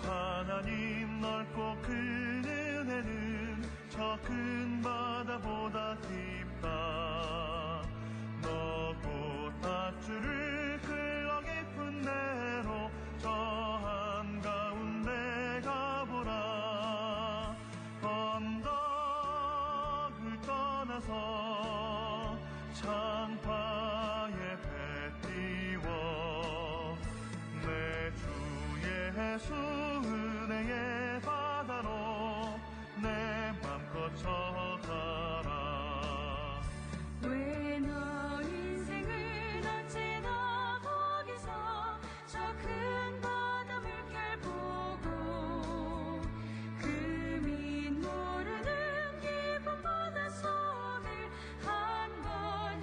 하나님 넓고 그 은혜는 저 큰 바다보다 깊다. 너고 닷줄을 흘러 깊은 데로 저 한가운데 가보라. 언덕을 떠나서 창파에 배 띄워 내 주 예수 은혜의 바다로 내 맘 거쳐가라. 왜 너 인생을 어찌나 거기서 저 큰 바다 물결 보고 그 밑 모르는 깊은 바다 속을 한 번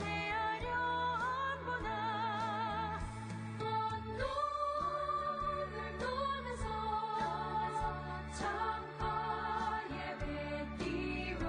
헤아려 안 보나. 언덕을 떠나서 창파에 배 띄워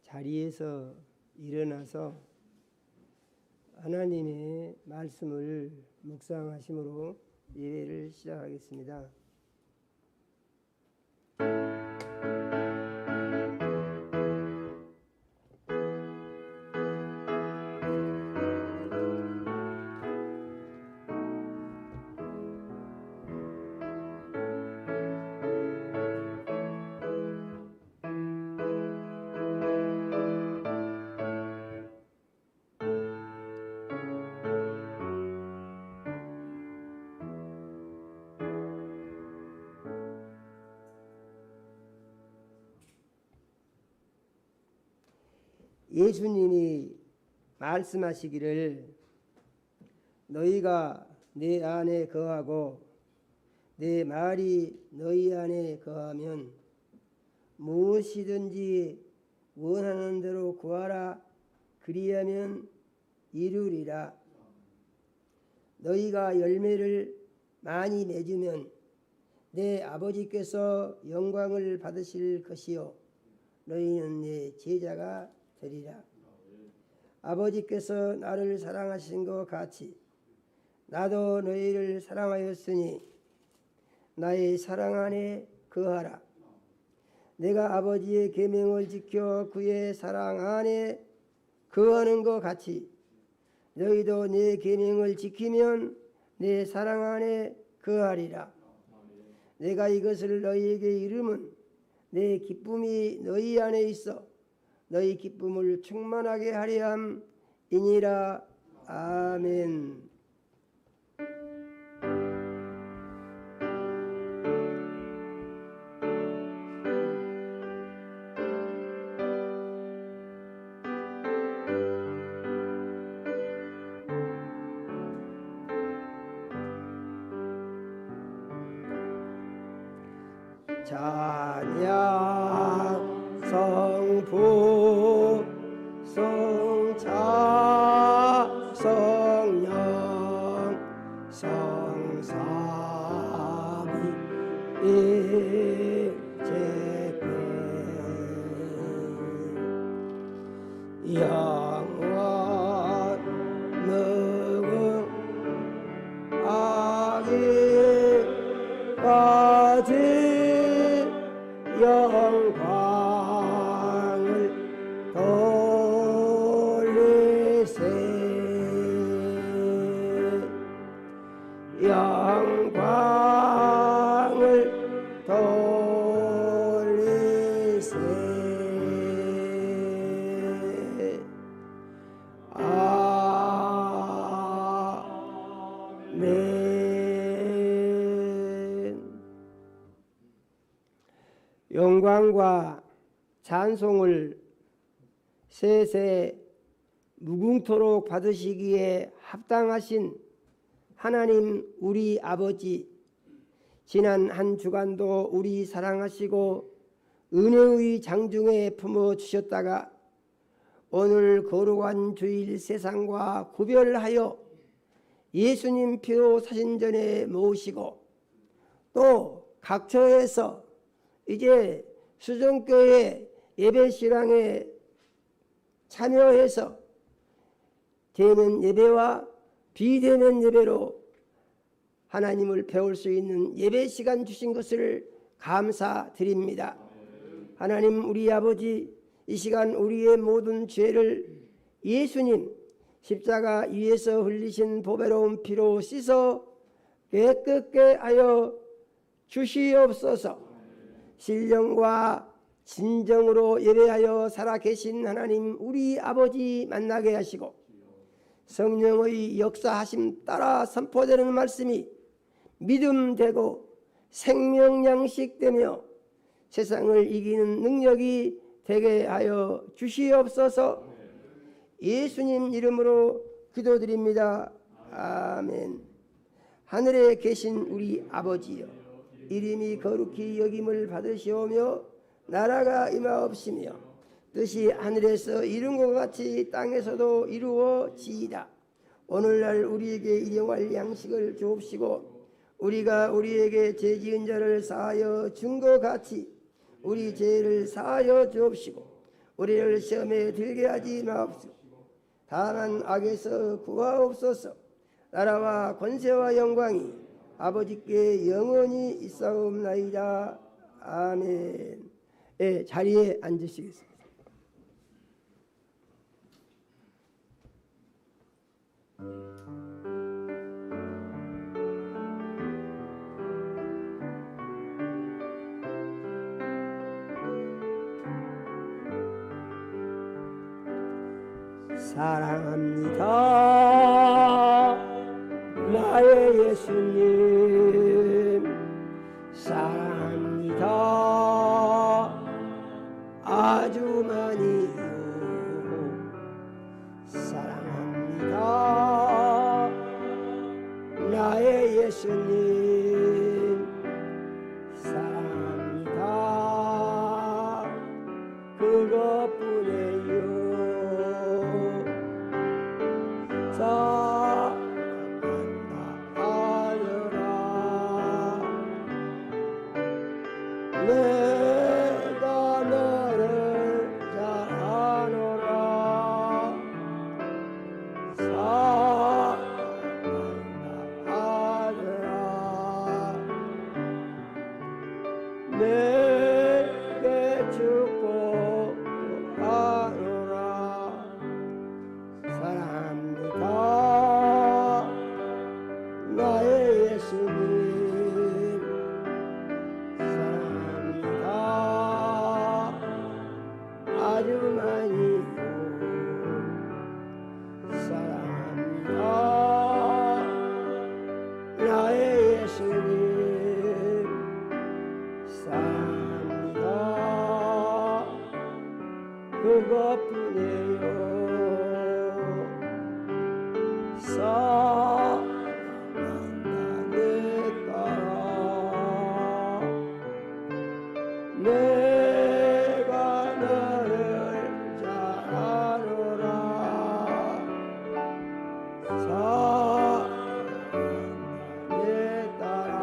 자리에서 일어나서 하나님의 말씀을 묵상하심으로 예배를 시작하겠습니다. 예수님이 말씀하시기를 너희가 내 안에 거하고 내 말이 너희 안에 거하면 무엇이든지 원하는 대로 구하라 그리하면 이루리라. 너희가 열매를 많이 맺으면 내 아버지께서 영광을 받으실 것이요 너희는 내 제자가 되리라. 아버지께서 나를 사랑하신 것 같이 나도 너희를 사랑하였으니 나의 사랑 안에 거하라. 내가 아버지의 계명을 지켜 그의 사랑 안에 거하는 것 같이 너희도 내 계명을 지키면 내 사랑 안에 거하리라. 내가 이것을 너희에게 이름은 내 기쁨이 너희 안에 있어 너희 기쁨을 충만하게 하려 함이니라. 아멘. 찬양 성부 성자 성령 성삼위 일체계 영원 무궁 악일까지 영광을 돌리세 영광을 돌리세. 아멘. 영광과 찬송을 세세 무궁토록 받으시기에 합당하신 하나님 우리 아버지, 지난 한 주간도 우리 사랑하시고 은혜의 장중에 품어주셨다가 오늘 거룩한 주일 세상과 구별하여 예수님 피로 사신전에 모시고 또 각처에서 이제 수정교회 예배신앙에 참여해서 대면 예배와 비대면 예배로 하나님을 배울 수 있는 예배 시간 주신 것을 감사드립니다. 하나님 우리 아버지, 이 시간 우리의 모든 죄를 예수님 십자가 위에서 흘리신 보배로운 피로 씻어 깨끗게 하여 주시옵소서. 신령과 진정으로 예배하여 살아계신 하나님 우리 아버지 만나게 하시고 성령의 역사하심 따라 선포되는 말씀이 믿음되고 생명양식되며 세상을 이기는 능력이 되게 하여 주시옵소서. 예수님 이름으로 기도드립니다. 아멘. 하늘에 계신 우리 아버지여, 이름이 거룩히 여김을 받으시오며 나라가 임하옵시며 뜻이 하늘에서 이룬 것 같이 땅에서도 이루어지이다. 오늘날 우리에게 일용할 양식을 주옵시고 우리가 우리에게 죄 지은 자를 사하여 준 것 같이 우리 죄를 사하여 주옵시고 우리를 시험에 들게 하지 마옵시고 다만 악에서 구하옵소서. 나라와 권세와 영광이 아버지께 영원히 있사옵나이다. 아멘. 예, 자리에 앉으시겠습니다. 사랑합니다 나의 예수님, 사랑합니다 아주 많이요. 사랑합니다 나의 예수님, 사랑합니다 그것뿐이에요. 사랑한다 하여라. 내가 너를 잘 아노라. 사랑한다 하여라. 내게 축복하노라. 사랑합니다 나의 예수님, 사랑합니다 아주 많이요. 사랑합니다 나의 예수님, 사랑합니다 그것뿐이에요. 사랑한다 내 딸아. 내가 너를 잘 아노라. 사랑한다 내 딸아.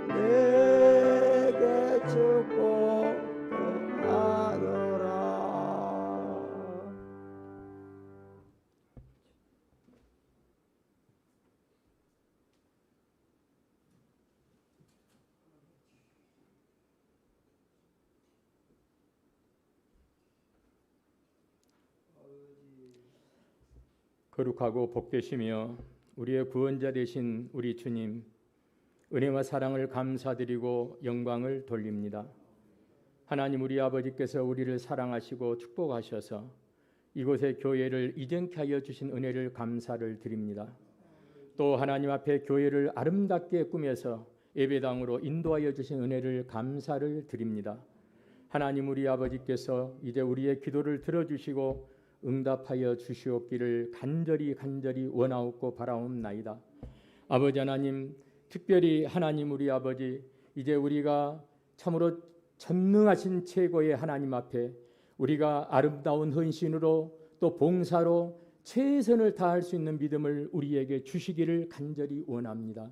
내게 축복하노라. 거룩하고 복되시며 우리의 구원자 되신 우리 주님, 은혜와 사랑을 감사드리고 영광을 돌립니다. 하나님 우리 아버지께서 우리를 사랑하시고 축복하셔서 이곳의 교회를 이정케 하여 주신 은혜를 감사를 드립니다. 또 하나님 앞에 교회를 아름답게 꾸며서 예배당으로 인도하여 주신 은혜를 감사를 드립니다. 하나님 우리 아버지께서 이제 우리의 기도를 들어주시고 응답하여 주시옵기를 간절히 원하옵고 바라옵나이다. 아버지 하나님, 특별히 하나님 우리 아버지, 이제 우리가 참으로 전능하신 최고의 하나님 앞에 우리가 아름다운 헌신으로 또 봉사로 최선을 다할 수 있는 믿음을 우리에게 주시기를 간절히 원합니다.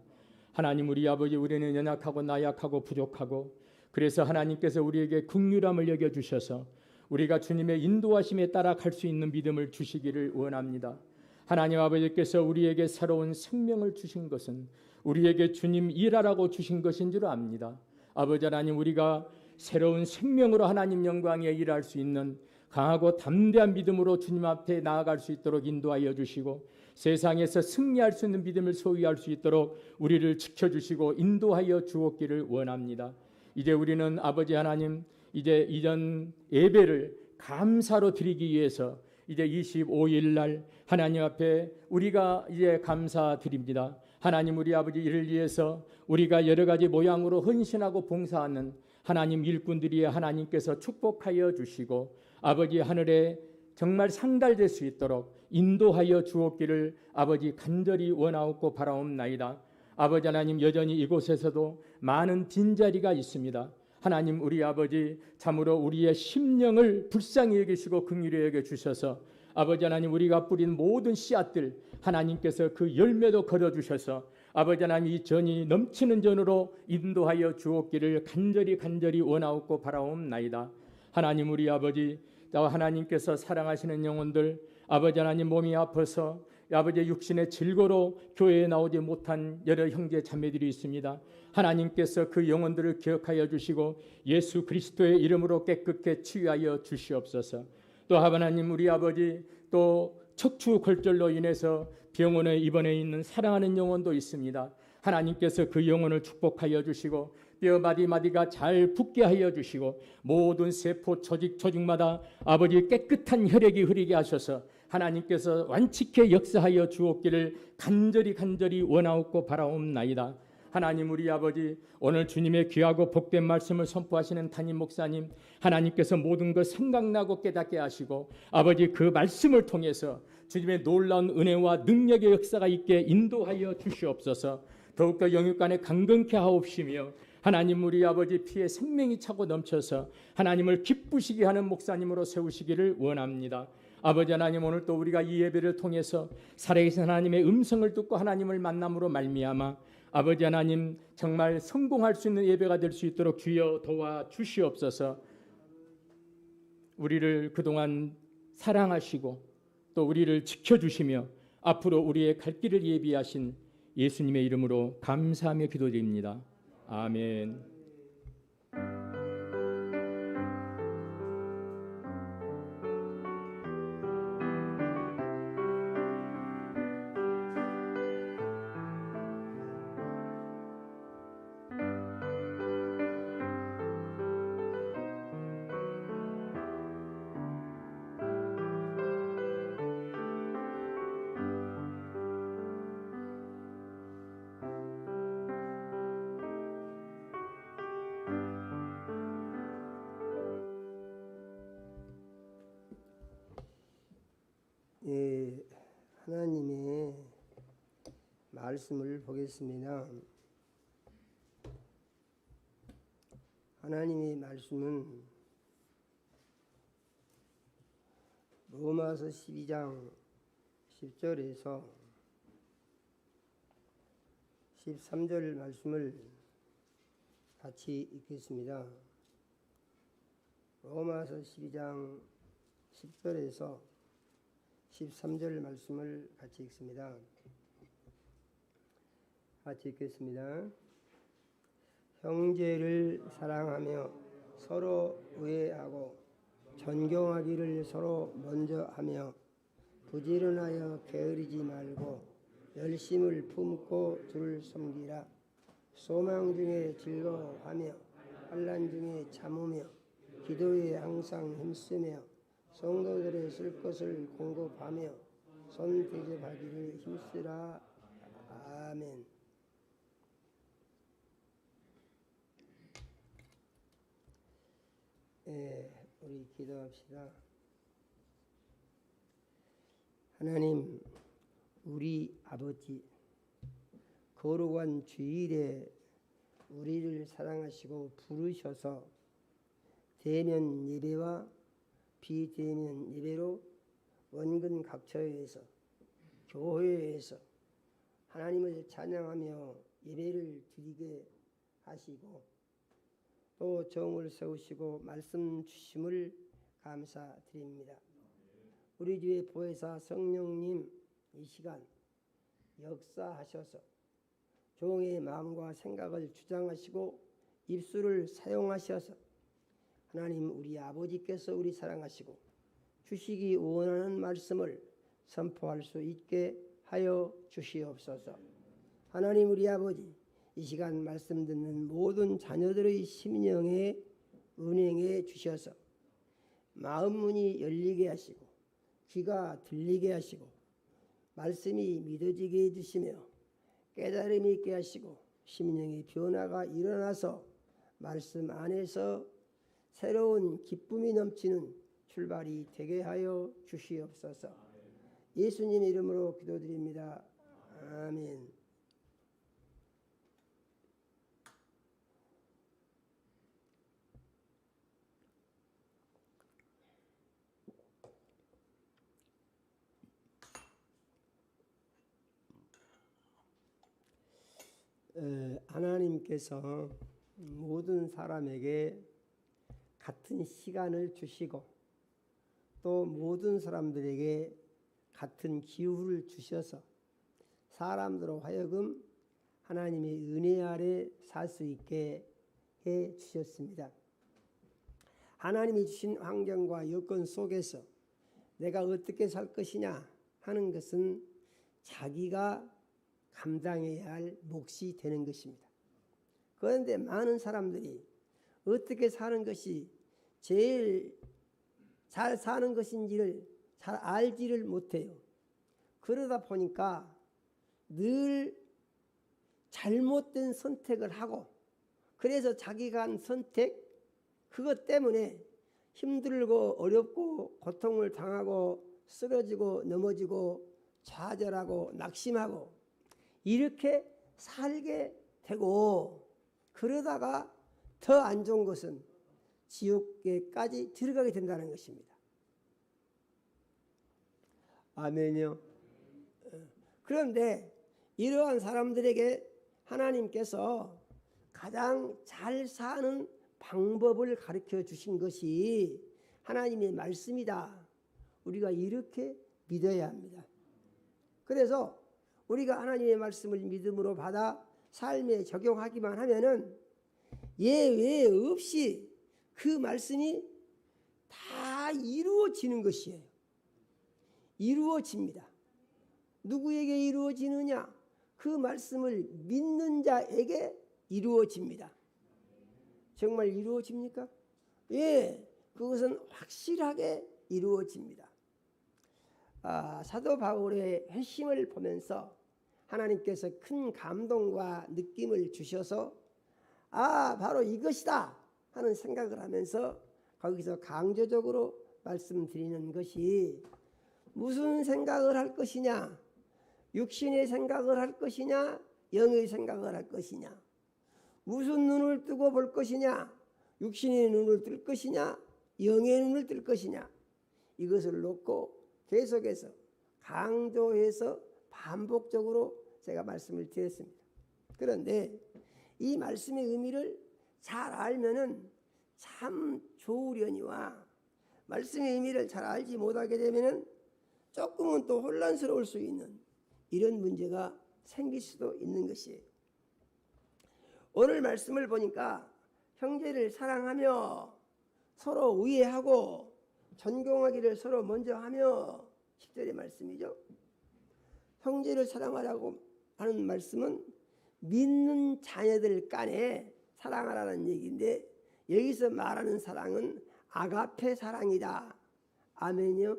하나님 우리 아버지, 우리는 연약하고 나약하고 부족하고, 그래서 하나님께서 우리에게 긍휼함을 여겨주셔서 우리가 주님의 인도하심에 따라 갈 수 있는 믿음을 주시기를 원합니다. 하나님 아버지께서 우리에게 새로운 생명을 주신 것은 우리에게 주님 일하라고 주신 것인 줄 압니다. 아버지 하나님, 우리가 새로운 생명으로 하나님 영광에 일할 수 있는 강하고 담대한 믿음으로 주님 앞에 나아갈 수 있도록 인도하여 주시고, 세상에서 승리할 수 있는 믿음을 소유할 수 있도록 우리를 지켜주시고 인도하여 주옵기를 원합니다. 이제 우리는 아버지 하나님, 이제 이전 예배를 감사로 드리기 위해서 이제 25일 날 하나님 앞에 우리가 이제 감사드립니다. 하나님 우리 아버지, 이를 위해서 우리가 여러 가지 모양으로 헌신하고 봉사하는 하나님 일꾼들이 하나님께서 축복하여 주시고 아버지 하늘에 정말 상달될 수 있도록 인도하여 주옵기를 아버지 간절히 원하옵고 바라옵나이다. 아버지 하나님, 여전히 이곳에서도 많은 빈자리가 있습니다. 하나님 우리 아버지, 참으로 우리의 심령을 불쌍히 여기시고 긍휼히 여겨 주셔서 아버지 하나님, 우리가 뿌린 모든 씨앗들 하나님께서 그 열매도 거둬주셔서 아버지 하나님, 이 전이 넘치는 전으로 인도하여 주옵기를 간절히 원하옵고 바라옵나이다. 하나님, 우리 아버지, 하나님께서 사랑하시는 영혼들, 아버지 하나님, 몸이 아파서 아버지의 육신의 질고로 교회에 나오지 못한 여러 형제 자매들이 있습니다. 하나님께서 그 영혼들을 기억하여 주시고 예수 그리스도의 이름으로 깨끗게 치유하여 주시옵소서. 또 하나님, 우리 아버지, 또 척추 골절로 인해서 병원에 입원해 있는 사랑하는 영혼도 있습니다. 하나님께서 그 영혼을 축복하여 주시고 뼈 마디마디가 잘 붙게 하여 주시고 모든 세포 조직마다 아버지 깨끗한 혈액이 흐르게 하셔서 하나님께서 완치케 역사하여 주옵기를 간절히 원하옵고 바라옵나이다. 하나님, 우리 아버지, 오늘 주님의 귀하고 복된 말씀을 선포하시는 담임 목사님, 하나님께서 모든 것 생각나고 깨닫게 하시고 아버지, 그 말씀을 통해서 주님의 놀라운 은혜와 능력의 역사가 있게 인도하여 주시옵소서. 더욱더 영육간에 강건케 하옵시며 하나님, 우리 아버지, 피에 생명이 차고 넘쳐서 하나님을 기쁘시게 하는 목사님으로 세우시기를 원합니다. 아버지 하나님, 오늘 또 우리가 이 예배를 통해서 살아계신 하나님의 음성을 듣고 하나님을 만남으로 말미암아 아버지 하나님, 정말 성공할 수 있는 예배가 될 수 있도록 주여 도와주시옵소서. 우리를 그동안 사랑하시고 또 우리를 지켜주시며 앞으로 우리의 갈 길을 예비하신 예수님의 이름으로 감사하며 기도드립니다. 아멘. 하나님의 말씀을 보겠습니다. 하나님의 말씀은 로마서 12장 10절에서 13절 말씀을 같이 읽겠습니다. 로마서 12장 10절에서 13절 말씀을 같이 읽습니다. 같이 읽겠습니다. 형제를 사랑하며 서로 의뢰하고 존경하기를 서로 먼저 하며 부지런하여 게으르지 말고 열심을 품고 주를 섬기라. 소망 중에 즐거워하며 환난 중에 참으며 기도에 항상 힘쓰며 성도들의 쓸 것을 공급하며 손 대접하기를 힘쓰라. 아멘. 우리 기도합시다. 하나님, 우리 아버지, 거룩한 주일에 우리를 사랑하시고 부르셔서 대면 예배와 비대면 예배로 원근 각처에서 교회에서 하나님을 찬양하며 예배를 드리게 하시고 또 정을 세우시고 말씀 주심을 감사드립니다. 우리 주의 보혜사 성령님, 이 시간 역사하셔서 종의 마음과 생각을 주장하시고 입술을 사용하셔서 하나님, 우리 아버지께서 우리 사랑하시고 주시기 원하는 말씀을 선포할 수 있게 하여 주시옵소서. 하나님, 우리 아버지, 이 시간 말씀 듣는 모든 자녀들의 심령에 은행해 주셔서 마음 문이 열리게 하시고 귀가 들리게 하시고 말씀이 믿어지게 해주시며 깨달음이 있게 하시고 심령의 변화가 일어나서 말씀 안에서 새로운 기쁨이 넘치는 출발이 되게 하여 주시옵소서. 예수님 이름으로 기도드립니다. 아멘. 하나님께서 모든 사람에게 같은 시간을 주시고 또 모든 사람들에게 같은 기후를 주셔서 사람들로 하여금 하나님의 은혜 아래 살 수 있게 해 주셨습니다. 하나님이 주신 환경과 여건 속에서 내가 어떻게 살 것이냐 하는 것은 자기가 감당해야 할 몫이 되는 것입니다. 그런데 많은 사람들이 어떻게 사는 것이 제일 잘 사는 것인지를 잘 알지를 못해요. 그러다 보니까 늘 잘못된 선택을 하고 그래서 자기가 한 선택 그것 때문에 힘들고 어렵고 고통을 당하고 쓰러지고 넘어지고 좌절하고 낙심하고 이렇게 살게 되고 그러다가 더 안 좋은 것은 지옥에까지 들어가게 된다는 것입니다. 아멘요. 그런데 이러한 사람들에게 하나님께서 가장 잘 사는 방법을 가르쳐 주신 것이 하나님의 말씀이다. 우리가 이렇게 믿어야 합니다. 그래서 우리가 하나님의 말씀을 믿음으로 받아 삶에 적용하기만 하면은 예외 없이 그 말씀이 다 이루어지는 것이에요. 이루어집니다. 누구에게 이루어지느냐? 그 말씀을 믿는 자에게 이루어집니다. 정말 이루어집니까? 예, 그것은 확실하게 이루어집니다. 사도 바울의 회심을 보면서 하나님께서 큰 감동과 느낌을 주셔서 바로 이것이다 하는 생각을 하면서 거기서 강조적으로 말씀드리는 것이 무슨 생각을 할 것이냐? 육신의 생각을 할 것이냐? 영의 생각을 할 것이냐? 무슨 눈을 뜨고 볼 것이냐? 육신의 눈을 뜰 것이냐? 영의 눈을 뜰 것이냐? 이것을 놓고 계속해서 강조해서 반복적으로 제가 말씀을 드렸습니다. 그런데 이 말씀의 의미를 잘 알면은 참 좋으려니와 말씀의 의미를 잘 알지 못하게 되면은 조금은 또 혼란스러울 수 있는 이런 문제가 생길 수도 있는 것이에요. 오늘 말씀을 보니까 형제를 사랑하며 서로 우애하고 존경하기를 서로 먼저 하며 10절의 말씀이죠. 형제를 사랑하라고 하는 말씀은 믿는 자녀들 간에 사랑하라는 얘기인데 여기서 말하는 사랑은 아가페 사랑이다. 아멘요.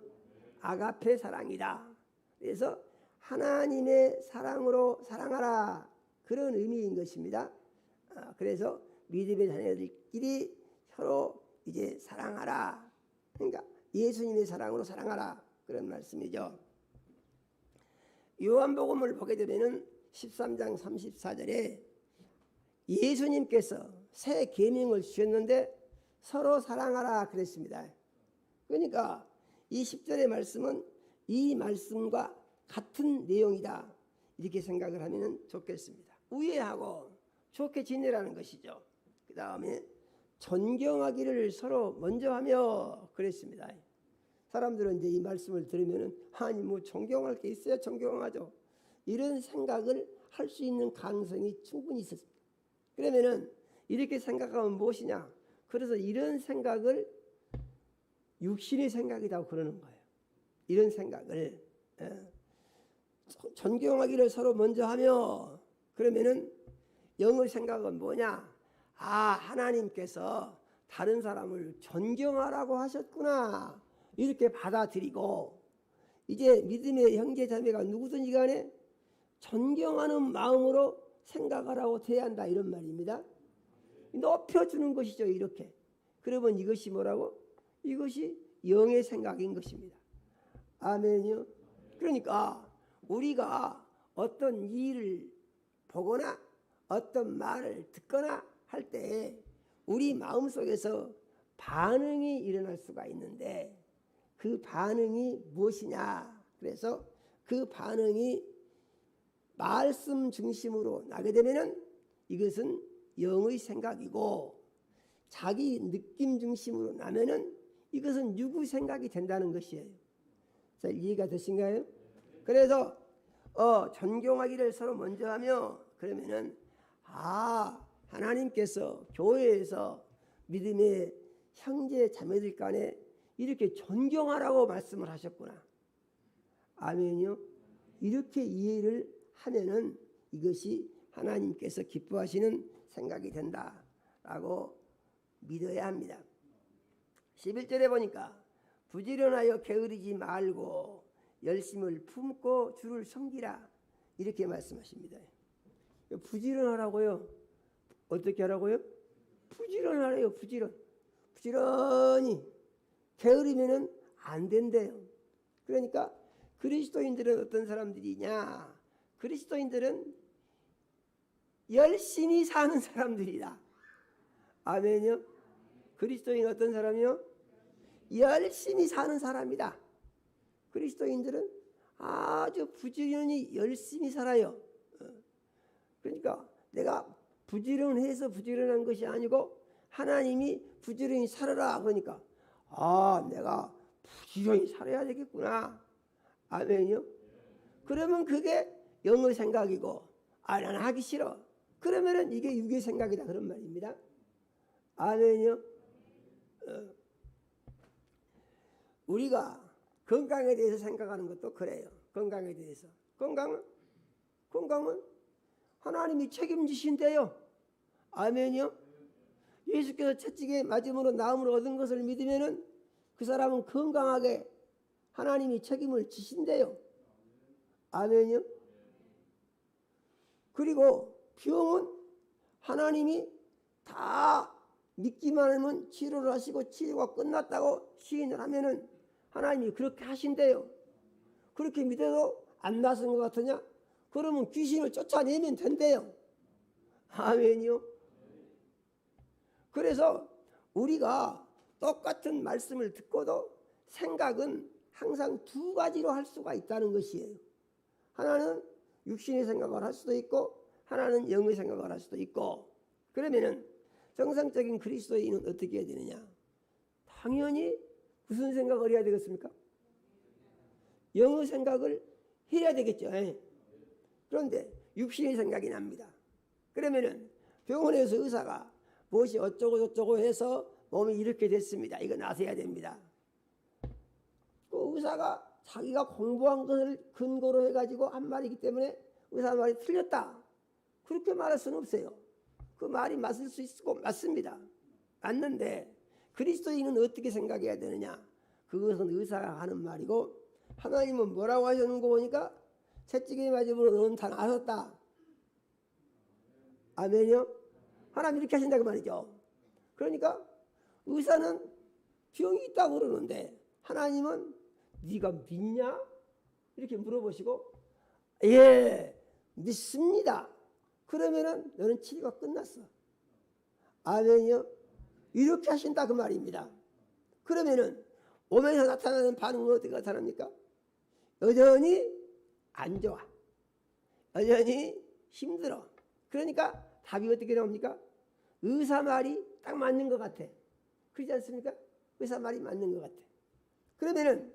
아가페 사랑이다. 그래서 하나님의 사랑으로 사랑하라 그런 의미인 것입니다. 그래서 믿음의 자녀들끼리 서로 이제 사랑하라. 그러니까 예수님의 사랑으로 사랑하라 그런 말씀이죠. 요한복음을 보게 되면은 13장 34절에 예수님께서 새 계명을 주셨는데 서로 사랑하라 그랬습니다. 그러니까 이 10절의 말씀은 이 말씀과 같은 내용이다 이렇게 생각을 하면 좋겠습니다. 우애하고 좋게 지내라는 것이죠. 그 다음에 존경하기를 서로 먼저 하며 그랬습니다. 사람들은 이제 이 말씀을 들으면은 아니 뭐 존경할 게 있어야 존경하죠. 이런 생각을 할 수 있는 가능성이 충분히 있었습니다. 그러면은 이렇게 생각하면 무엇이냐? 그래서 이런 생각을 육신의 생각이라고 그러는 거예요. 이런 생각을 존경하기를 서로 먼저 하며 그러면은 영의 생각은 뭐냐? 하나님께서 다른 사람을 존경하라고 하셨구나 이렇게 받아들이고 이제 믿음의 형제 자매가 누구든지 간에 존경하는 마음으로 생각하라고 대한다 이런 말입니다. 높여주는 것이죠. 이렇게 그러면 이것이 뭐라고? 이것이 영의 생각인 것입니다. 아멘요. 그러니까 우리가 어떤 일을 보거나 어떤 말을 듣거나 할 때 우리 마음속에서 반응이 일어날 수가 있는데 그 반응이 무엇이냐? 그래서 그 반응이 말씀 중심으로 나게 되면은 이것은 영의 생각이고, 자기 느낌 중심으로 나면은 이것은 육의 생각이 된다는 것이에요. 자, 이해가 되신가요? 그래서 존경하기를 서로 먼저 하며, 그러면은 하나님께서 교회에서 믿음의 형제 자매들 간에 이렇게 존경하라고 말씀을 하셨구나. 아멘요. 이렇게 이해를 하면은 이것이 하나님께서 기뻐하시는 생각이 된다라고 믿어야 합니다. 11절에 보니까 부지런하여 게으르지 말고 열심을 품고 주를 섬기라, 이렇게 말씀하십니다. 부지런하라고요. 어떻게 하라고요? 부지런하래요. 부지런히. 게으르면은 안 된대요. 그러니까 그리스도인들은 어떤 사람들이냐? 그리스도인들은 열심히 사는 사람들이다. 아멘요. 그리스도인 어떤 사람이요? 열심히 사는 사람이다. 그리스도인들은 아주 부지런히 열심히 살아요. 그러니까 내가 부지런해서 부지런한 것이 아니고 하나님이 부지런히 살아라 그러니까 내가 부지런히 살아야 되겠구나. 아멘요. 그러면 그게 영의 생각이고 나는 하기 싫어. 그러면은 이게 육의 생각이다 그런 말입니다. 아멘요. 우리가 건강에 대해서 생각하는 것도 그래요. 건강에 대해서. 건강은 하나님이 책임지신대요. 아멘요. 예수께서 채찍에 맞음으로 나음을 얻은 것을 믿으면은 그 사람은 건강하게 하나님이 책임을 지신대요. 아멘요. 그리고 병은 하나님이 다 믿기만 하면 치료를 하시고 치료가 끝났다고 시인을 하면은 하나님이 그렇게 하신대요. 그렇게 믿어도 안 낫은 것 같으냐? 그러면 귀신을 쫓아내면 된대요. 아멘이요. 그래서 우리가 똑같은 말씀을 듣고도 생각은 항상 두 가지로 할 수가 있다는 것이에요. 하나는 육신의 생각을 할 수도 있고 하나는 영의 생각을 할 수도 있고. 그러면은 정상적인 그리스도인은 어떻게 해야 되느냐? 당연히 무슨 생각을 해야 되겠습니까? 영의 생각을 해야 되겠죠. 그런데 육신의 생각이 납니다. 그러면은 병원에서 의사가 무엇이 어쩌고 저쩌고 해서 몸이 이렇게 됐습니다. 이거 나서야 됩니다. 그 의사가 자기가 공부한 것을 근거로 해가지고 한 말이기 때문에 의사 말이 틀렸다, 그렇게 말할 수는 없어요. 그 말이 맞을 수 있고 맞습니다. 맞는데 그리스도인은 어떻게 생각해야 되느냐? 그것은 의사가 하는 말이고 하나님은 뭐라고 하시는 거 보니까 채찍에 맞으므로 너는 다 나섰다. 아멘요. 하나님 이렇게 하신다 그 말이죠. 그러니까 의사는 병이 있다고 그러는데 하나님은 네가 믿냐? 이렇게 물어보시고 예 믿습니다. 그러면은 너는 치료가 끝났어. 아멘요. 이렇게 하신다 그 말입니다. 그러면은 몸에서 나타나는 반응은 어떻게 나타납니까? 여전히 안 좋아. 여전히 힘들어. 그러니까 답이 어떻게 나옵니까? 의사 말이 딱 맞는 것 같아. 그렇지 않습니까? 의사 말이 맞는 것 같아. 그러면은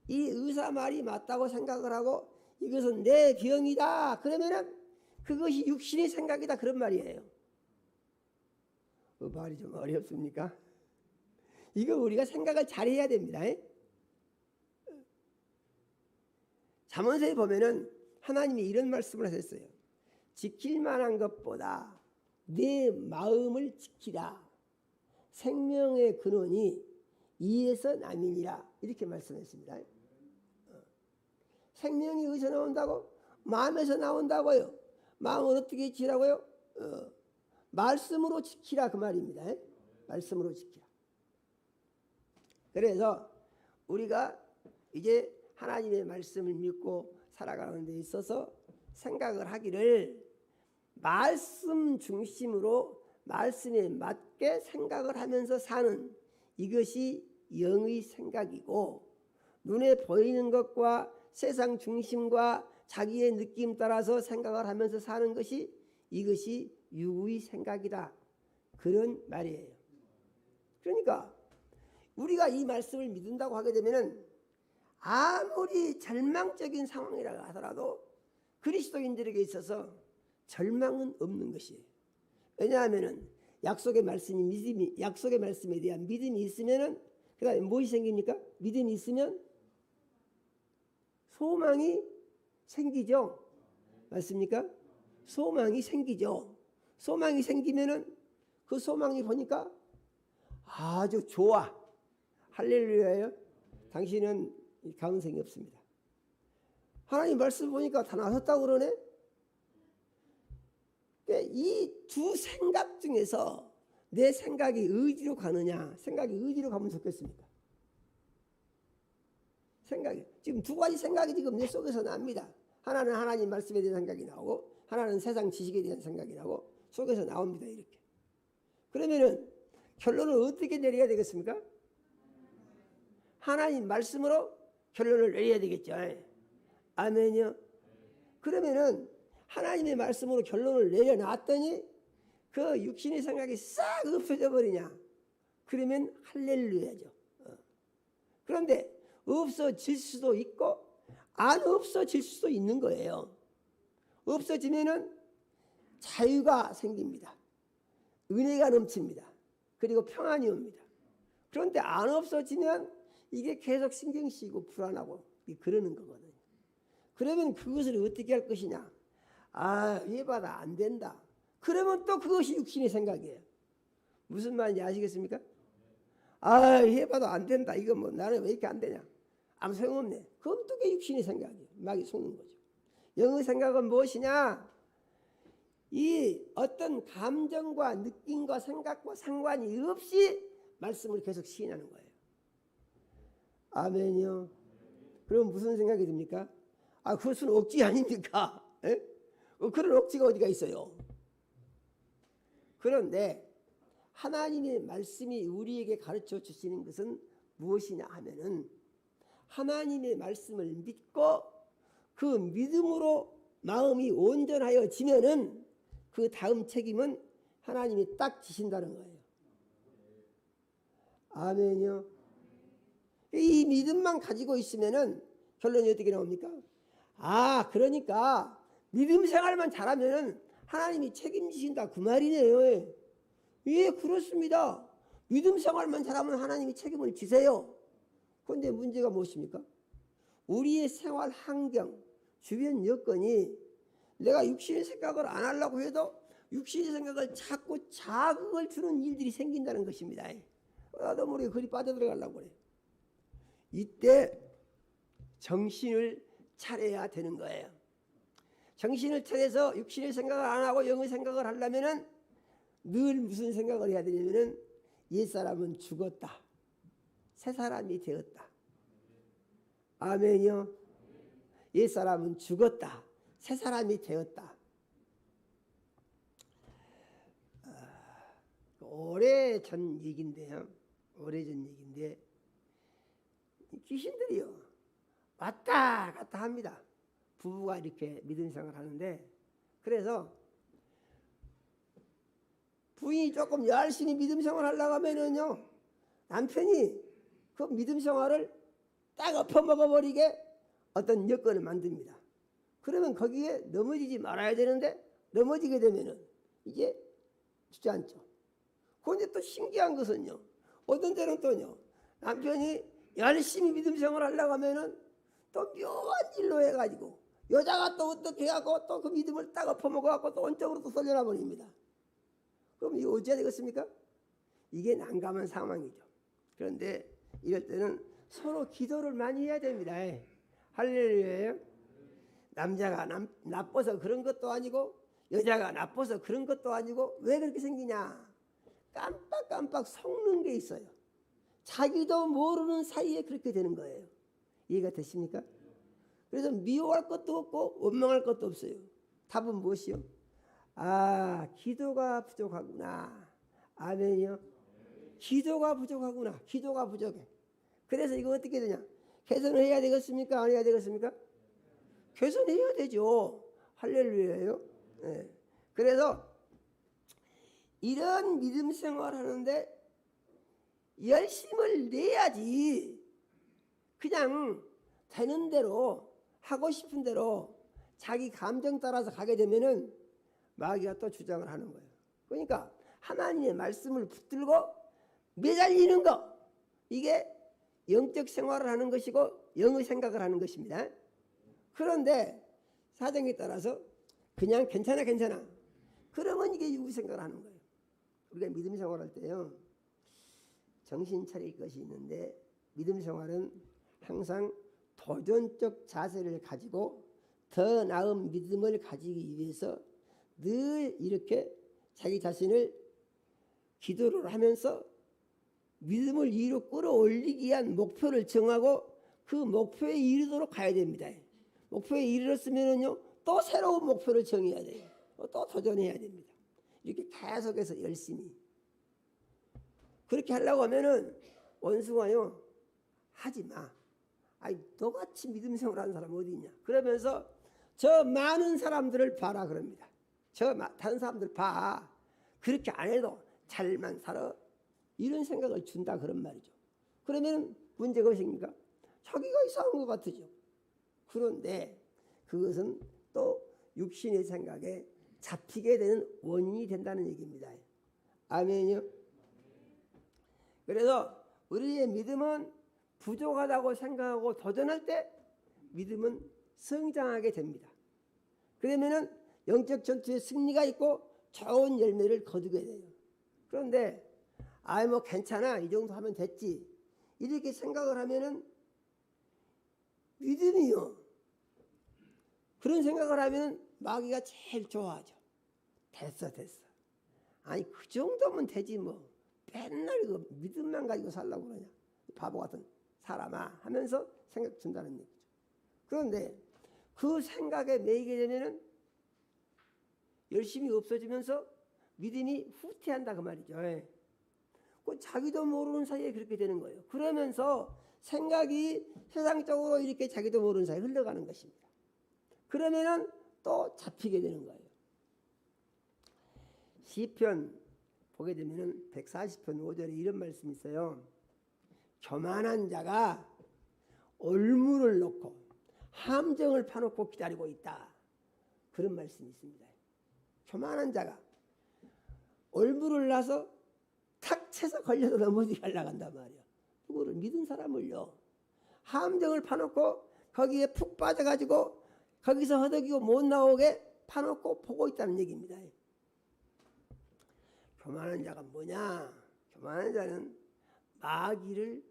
이 의사 말이 맞다고 생각을 하고 이것은 내 병이다. 그러면은 그것이 육신의 생각이다 그런 말이에요. 그 말이 좀 어렵습니까? 이거 우리가 생각을 잘해야 됩니다. 잠언서에 보면은 하나님이 이런 말씀을 하셨어요. 지킬 만한 것보다 내 마음을 지키라. 생명의 근원이 이에서 남이니라. 이렇게 말씀했습니다. 생명이 어디서 나온다고? 마음에서 나온다고요. 마음을 어떻게 지키라고요? 말씀으로 지키라 그 말입니다. 말씀으로 지키라. 그래서 우리가 이제 하나님의 말씀을 믿고 살아가는 데 있어서 생각을 하기를 말씀 중심으로 말씀에 맞게 생각을 하면서 사는 이것이 영의 생각이고, 눈에 보이는 것과 세상 중심과 자기의 느낌 따라서 생각을 하면서 사는 것이 이것이 유구의 생각이다. 그런 말이에요. 그러니까 우리가 이 말씀을 믿는다고 하게 되면은 아무리 절망적인 상황이라고 하더라도 그리스도인들에게 있어서 절망은 없는 것이에요. 왜냐하면은 약속의 말씀에 대한 믿음이 있으면은 그다음에 무엇이 생깁니까? 믿음이 있으면 소망이 생기죠. 맞습니까? 소망이 생기죠. 소망이 생기면은 그 소망이 보니까 아주 좋아. 할렐루야예요. 당신은 가능성이 없습니다. 하나님 말씀 보니까 다 나섰다고 그러네. 이 두 생각 중에서 내 생각이 의지로 가느냐, 생각이 의지로 가면 좋겠습니까? 생각이 지금 두 가지 생각이 지금 내 속에서 납니다. 하나는 하나님 말씀에 대한 생각이 나오고, 하나는 세상 지식에 대한 생각이 나오고 속에서 나옵니다. 이렇게. 그러면은 결론을 어떻게 내려야 되겠습니까? 하나님 말씀으로 결론을 내려야 되겠죠. 아멘요. 그러면은 하나님의 말씀으로 결론을 내려놨더니 그 육신의 생각이 싹 없어져 버리냐? 그러면 할렐루야죠. 그런데 없어질 수도 있고 안 없어질 수도 있는 거예요. 없어지면은 자유가 생깁니다. 은혜가 넘칩니다. 그리고 평안이 옵니다. 그런데 안 없어지면 이게 계속 신경 쓰이고 불안하고 그러는 거거든요. 그러면 그것을 어떻게 할 것이냐? 아, 해봐도 안 된다. 그러면 또 그것이 육신의 생각이에요. 무슨 말인지 아시겠습니까? 아, 해봐도 안 된다. 이거 뭐 나는 왜 이렇게 안 되냐? 아무 소용없네. 그건 또 그게 육신의 생각이에요. 막이 속는 거죠. 영의 생각은 무엇이냐? 이 어떤 감정과 느낌과 생각과 상관이 없이 말씀을 계속 시인하는 거예요. 아멘이요. 그럼 무슨 생각이 듭니까? 아, 그것은 억지 아닙니까? 그런 억지가 어디가 있어요? 그런데 하나님의 말씀이 우리에게 가르쳐 주시는 것은 무엇이냐 하면은 하나님의 말씀을 믿고 그 믿음으로 마음이 온전하여지면은 그 다음 책임은 하나님이 딱 지신다는 거예요. 아멘요. 이 믿음만 가지고 있으면은 결론이 어떻게 나옵니까? 아, 그러니까 믿음 생활만 잘하면은 하나님이 책임지신다 그 말이네요. 예, 그렇습니다. 믿음 생활만 잘하면 하나님이 책임을 지세요. 그런데 문제가 무엇입니까? 우리의 생활 환경, 주변 여건이 내가 육신의 생각을 안 하려고 해도 육신의 생각을 자꾸 자극을 주는 일들이 생긴다는 것입니다. 나도 모르게 그리 빠져들어가려고 그래. 이때 정신을 차려야 되는 거예요. 정신을 차려서 육신의 생각을 안 하고 영의 생각을 하려면은 늘 무슨 생각을 해야 되냐면은 옛사람은 죽었다. 새 사람이 되었다. 아멘이요. 옛사람은 죽었다. 새 사람이 되었다. 오래전 얘기인데요. 오래전 얘기인데 귀신들이요. 왔다 갔다 합니다. 부부가 이렇게 믿음 생활을 하는데 그래서 부인이 조금 열심히 믿음 생활을 하려고 하면은요 남편이 그 믿음 생활을 딱 엎어먹어버리게 어떤 여건을 만듭니다. 그러면 거기에 넘어지지 말아야 되는데 넘어지게 되면은 이게 주저앉죠. 그런데 또 신기한 것은요 어떤 때는 또요 남편이 열심히 믿음 생활을 하려고 하면은 또 묘한 일로 해가지고 여자가 또 어떻게 하고 또 그 믿음을 딱 엎어먹어갖고 또 원적으로 또 쏠려나 버립니다. 그럼 이거 어찌해야 되겠습니까? 이게 난감한 상황이죠. 그런데 이럴 때는 서로 기도를 많이 해야 됩니다. 할렐루야. 남자가 나빠서 그런 것도 아니고 여자가 나빠서 그런 것도 아니고 왜 그렇게 생기냐? 깜빡깜빡 속는 게 있어요. 자기도 모르는 사이에 그렇게 되는 거예요. 이해가 되십니까? 그래서 미워할 것도 없고 원망할 것도 없어요. 답은 무엇이요? 아, 기도가 부족하구나. 아멘이요. 기도가 부족하구나. 기도가 부족해. 그래서 이거 어떻게 되냐? 개선을 해야 되겠습니까? 안 해야 되겠습니까? 개선해야 되죠. 할렐루야예요. 예. 그래서 이런 믿음 생활하는데 열심을 내야지 그냥 되는 대로 하고 싶은 대로 자기 감정 따라서 가게 되면은 마귀가 또 주장을 하는 거예요. 그러니까 하나님의 말씀을 붙들고 매달리는 거, 이게 영적 생활을 하는 것이고 영의 생각을 하는 것입니다. 그런데 사정에 따라서 그냥 괜찮아 그러면 이게 육의 생각을 하는 거예요. 우리가 믿음 생활할 때요, 정신 차릴 것이 있는데 믿음 생활은 항상 도전적 자세를 가지고 더 나은 믿음을 가지기 위해서 늘 이렇게 자기 자신을 기도를 하면서 믿음을 위로 끌어올리기 위한 목표를 정하고 그 목표에 이르도록 가야 됩니다. 목표에 이르렀으면은요, 또 새로운 목표를 정해야 돼요. 또 도전해야 됩니다. 이렇게 계속해서 열심히. 그렇게 하려고 하면은 원수가요, 하지 마. 아이, 너같이 믿음 생활하는 사람 어디 있냐? 그러면서 저 많은 사람들을 봐라 그럽니다. 저 다른 사람들 봐. 그렇게 안 해도 잘만 살아. 이런 생각을 준다 그런 말이죠. 그러면 문제가 무엇입니까? 자기가 이상한 것 같으죠. 그런데 그것은 또 육신의 생각에 잡히게 되는 원인이 된다는 얘기입니다. 아멘이요. 그래서 우리의 믿음은 부족하다고 생각하고 도전할 때 믿음은 성장하게 됩니다. 그러면은 영적 전투에 승리가 있고 좋은 열매를 거두게 돼요. 그런데 아이 뭐 괜찮아, 이 정도 하면 됐지, 이렇게 생각을 하면은 믿음이요, 그런 생각을 하면 마귀가 제일 좋아하죠. 됐어. 아니 그 정도면 되지 뭐 맨날 그 믿음만 가지고 살라고 그러냐, 바보 같은 사람아 하면서 생각 준다는 얘기죠. 그런데 그 생각에 매이게 되면은 열심히 없어지면서 믿음이 후퇴한다 그 말이죠. 그 자기도 모르는 사이에 그렇게 되는 거예요. 그러면서 생각이 세상적으로 이렇게 자기도 모르는 사이에 흘러가는 것입니다. 그러면은 또 잡히게 되는 거예요. 시편 보게 되면은 140편 5절에 이런 말씀이 있어요. 교만한 자가 올무를 놓고 함정을 파놓고 기다리고 있다. 그런 말씀이 있습니다. 교만한 자가 올무를 놔서 탁 쳐서 걸려서 넘어지게 하려고 한단 말이야. 누구를 믿은 사람을요, 함정을 파놓고 거기에 푹 빠져가지고 거기서 허덕이고 못 나오게 파놓고 보고 있다는 얘기입니다. 교만한 자가 뭐냐? 교만한 자는 마귀를